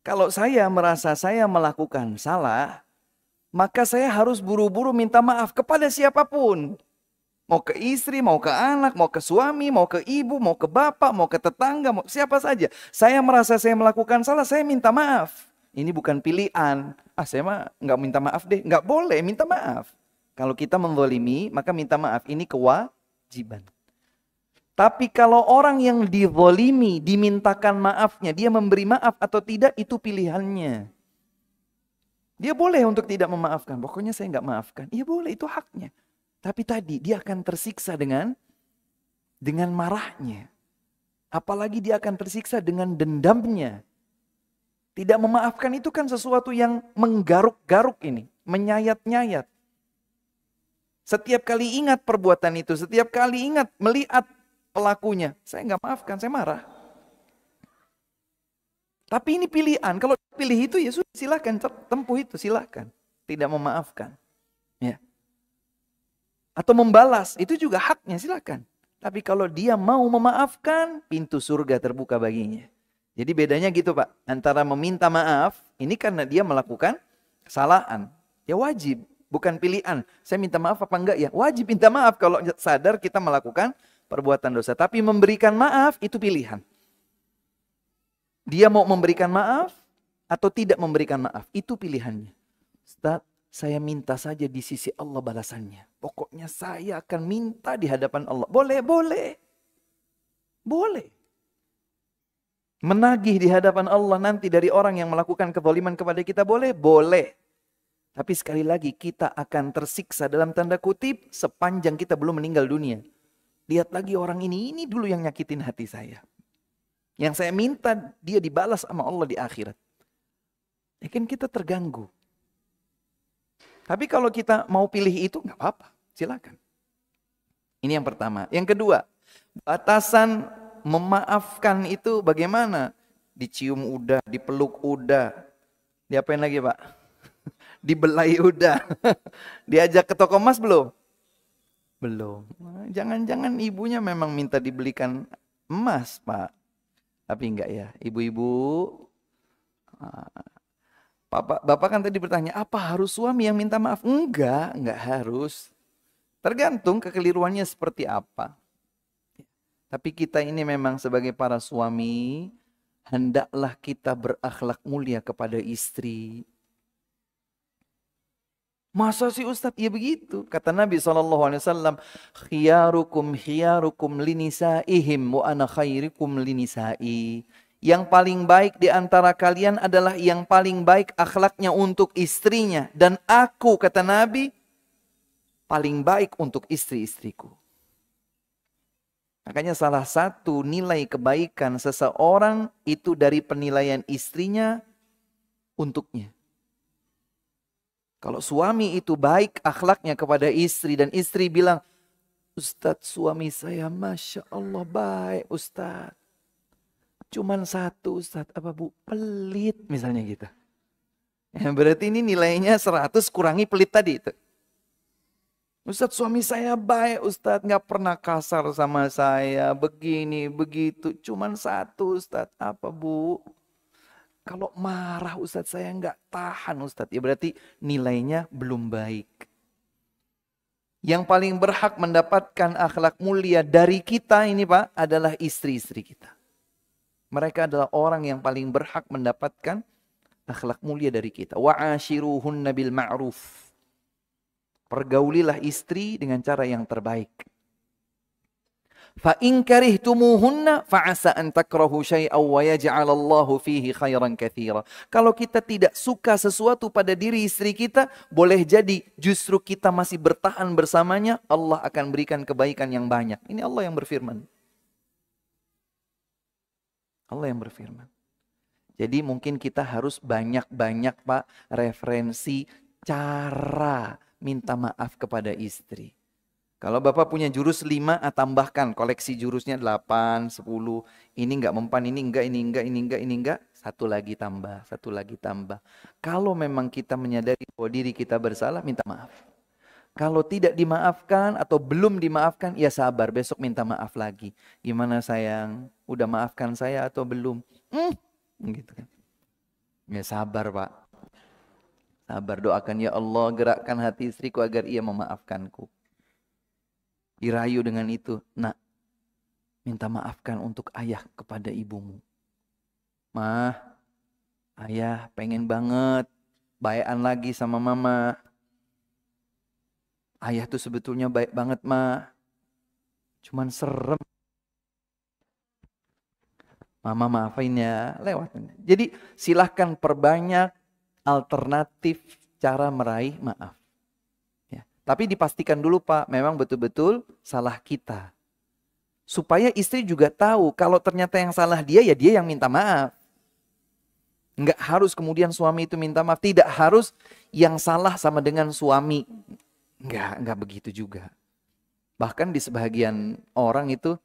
Speaker 1: Kalau saya merasa saya melakukan salah, maka saya harus buru-buru minta maaf kepada siapapun. Mau ke istri, mau ke anak, mau ke suami, mau ke ibu, mau ke bapak, mau ke tetangga, mau siapa saja. Saya merasa saya melakukan salah, saya minta maaf. Ini bukan pilihan. Saya mah nggak minta maaf deh. Nggak boleh minta maaf. Kalau kita menzalimi, maka minta maaf. Ini kewajiban. Tapi kalau orang yang dizalimi, dimintakan maafnya, dia memberi maaf atau tidak, itu pilihannya. Dia boleh untuk tidak memaafkan. Pokoknya saya nggak maafkan. Iya boleh, itu haknya. Tapi tadi dia akan tersiksa dengan marahnya. Apalagi dia akan tersiksa dengan dendamnya. Tidak memaafkan itu kan sesuatu yang menggaruk-garuk ini. Menyayat-nyayat. Setiap kali ingat perbuatan itu, setiap kali ingat melihat pelakunya, saya nggak maafkan, saya marah. Tapi ini pilihan, kalau pilih itu ya sudah silahkan, tempuh itu silahkan. Tidak memaafkan. Ya. Atau membalas, itu juga haknya silahkan. Tapi kalau dia mau memaafkan, pintu surga terbuka baginya. Jadi bedanya gitu Pak, antara meminta maaf, ini karena dia melakukan kesalahan. Ya wajib, bukan pilihan. Saya minta maaf apa enggak ya? Wajib minta maaf kalau sadar kita melakukan perbuatan dosa. Tapi memberikan maaf itu pilihan. Dia mau memberikan maaf atau tidak memberikan maaf. Itu pilihannya. Ustaz, saya minta saja di sisi Allah balasannya. Pokoknya saya akan minta di hadapan Allah. Boleh, boleh. Boleh. Menagih di hadapan Allah nanti dari orang yang melakukan kezaliman kepada kita boleh? Boleh. Tapi sekali lagi kita akan tersiksa dalam tanda kutip sepanjang kita belum meninggal dunia. Lihat lagi orang ini dulu yang nyakitin hati saya. Yang saya minta dia dibalas sama Allah di akhirat. Ya kan kita terganggu. Tapi kalau kita mau pilih itu nggak apa-apa, silakan. Ini yang pertama. Yang kedua, batasan memaafkan itu bagaimana? Dicium udah, dipeluk udah. Diapain lagi Pak? Dibelai udah. Diajak ke toko emas belum? Belum. Jangan-jangan ibunya memang minta dibelikan emas Pak. Tapi enggak ya, ibu-ibu. Bapak kan tadi bertanya, apa harus suami yang minta maaf? Enggak harus. Tergantung kekeliruannya seperti apa. Tapi kita ini memang sebagai para suami, hendaklah kita berakhlak mulia kepada istri. Masa sih Ustadz? Ya begitu. Kata Nabi SAW, khiyarukum linisaihim wa ana khairikum linisai. Yang paling baik di antara kalian adalah yang paling baik akhlaknya untuk istrinya. Dan aku, kata Nabi, paling baik untuk istri-istriku. Makanya salah satu nilai kebaikan seseorang itu dari penilaian istrinya untuknya. Kalau suami itu baik akhlaknya kepada istri dan istri bilang, Ustadz suami saya Masya Allah baik Ustadz. Cuman satu Ustadz, apa Bu? Pelit misalnya gitu. Ya, berarti ini nilainya 100 kurangi pelit tadi itu. Ustadz suami saya baik Ustadz, gak pernah kasar sama saya, begini, begitu. Cuman satu Ustadz, apa Bu? Kalau marah Ustadz saya nggak tahan Ustadz. Ya berarti nilainya belum baik. Yang paling berhak mendapatkan akhlak mulia dari kita ini Pak adalah istri-istri kita. Mereka adalah orang yang paling berhak mendapatkan akhlak mulia dari kita. Wa'ashiruhunna bil ma'ruf. Pergaulilah istri dengan cara yang terbaik. Fa in karihtumuhunna fa'asa an takrahu syai'aw wa yaj'alallahu fihi khairan katsira. Kalau kita tidak suka sesuatu pada diri istri kita, boleh jadi justru kita masih bertahan bersamanya, Allah akan berikan kebaikan yang banyak. Ini Allah yang berfirman. Allah yang berfirman. Jadi mungkin kita harus banyak-banyak Pak referensi cara minta maaf kepada istri. Kalau Bapak punya jurus 5, tambahkan koleksi jurusnya 8, 10. Ini enggak mempan, ini enggak, ini enggak, ini enggak, ini enggak. Satu lagi tambah, satu lagi tambah. Kalau memang kita menyadari bahwa diri kita bersalah, minta maaf. Kalau tidak dimaafkan atau belum dimaafkan, ya sabar, besok minta maaf lagi. Gimana sayang, udah maafkan saya atau belum? Gitu kan. Ya sabar Pak. Sabar, doakan ya Allah, gerakkan hati istriku agar ia memaafkanku. Dirayu dengan itu, nak, minta maafkan untuk ayah kepada ibumu. Mah, ayah pengen banget baikan lagi sama mama. Ayah tuh sebetulnya baik banget mah. Cuman serem Mama maafin ya, lewat. Jadi silahkan perbanyak alternatif cara meraih maaf. Ya. Tapi dipastikan dulu Pak, memang betul-betul salah kita. Supaya istri juga tahu kalau ternyata yang salah dia, ya dia yang minta maaf. Enggak harus kemudian suami itu minta maaf. Tidak harus yang salah sama dengan suami. Enggak begitu juga. Bahkan di sebagian orang itu,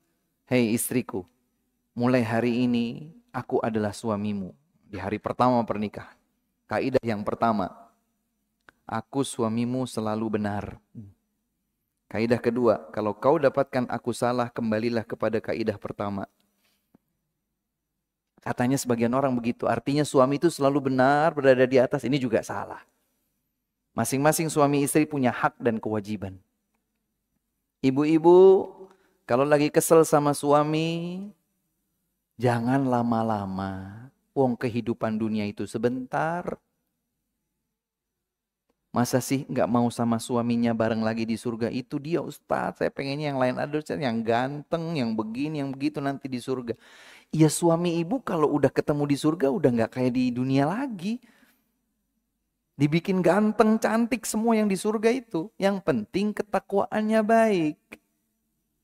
Speaker 1: hei istriku, mulai hari ini aku adalah suamimu. Di hari pertama pernikahan. Kaidah yang pertama, aku suamimu selalu benar. Kaidah kedua, kalau kau dapatkan aku salah, kembalilah kepada kaidah pertama. Katanya sebagian orang begitu, artinya suami itu selalu benar, berada di atas, ini juga salah. Masing-masing suami istri punya hak dan kewajiban. Ibu-ibu, kalau lagi kesel sama suami, jangan lama-lama. Wong kehidupan dunia itu sebentar. Masa sih nggak mau sama suaminya bareng lagi di surga? Itu dia Ustadz, saya pengennya yang lain ada, yang ganteng, yang begini, yang begitu nanti di surga. Ya suami ibu kalau udah ketemu di surga udah nggak kayak di dunia lagi. Dibikin ganteng, cantik semua yang di surga itu. Yang penting ketakwaannya baik.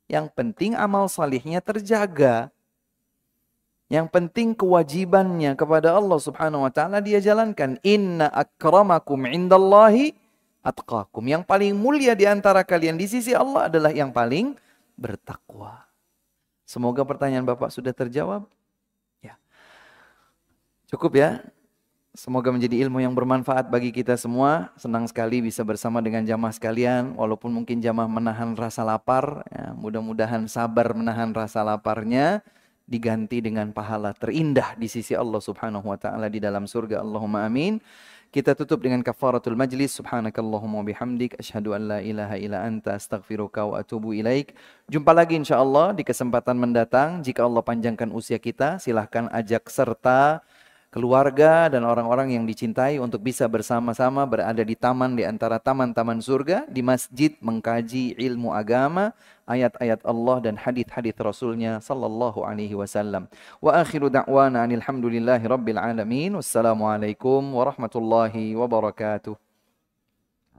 Speaker 1: Yang penting amal salihnya terjaga. Yang penting kewajibannya kepada Allah Subhanahu wa taala dia jalankan. Inna akramakum indallahi atqakum. Yang paling mulia di antara kalian di sisi Allah adalah yang paling bertakwa. Semoga pertanyaan Bapak sudah terjawab. Ya. Cukup ya. Semoga menjadi ilmu yang bermanfaat bagi kita semua. Senang sekali bisa bersama dengan jamaah sekalian. Walaupun mungkin jamaah menahan rasa lapar. Ya, mudah-mudahan sabar menahan rasa laparnya. Diganti dengan pahala terindah di sisi Allah Subhanahu wa taala di dalam surga. Allahumma amin. Kita tutup dengan kafaratul majlis. Subhanakallahumma bihamdik asyhadu an la ilaha illa anta astaghfiruka wa atubu ilaik. Jumpa lagi insyaallah di kesempatan mendatang. Jika Allah panjangkan usia kita, silahkan ajak serta keluarga dan orang-orang yang dicintai untuk bisa bersama-sama berada di taman di antara taman-taman surga, di masjid mengkaji ilmu agama, ayat-ayat Allah dan hadis-hadis Rasulnya sallallahu alaihi wasallam. Wa akhiru da'wana alhamdulillahi rabbil alamin. Wassalamualaikum warahmatullahi wabarakatuh.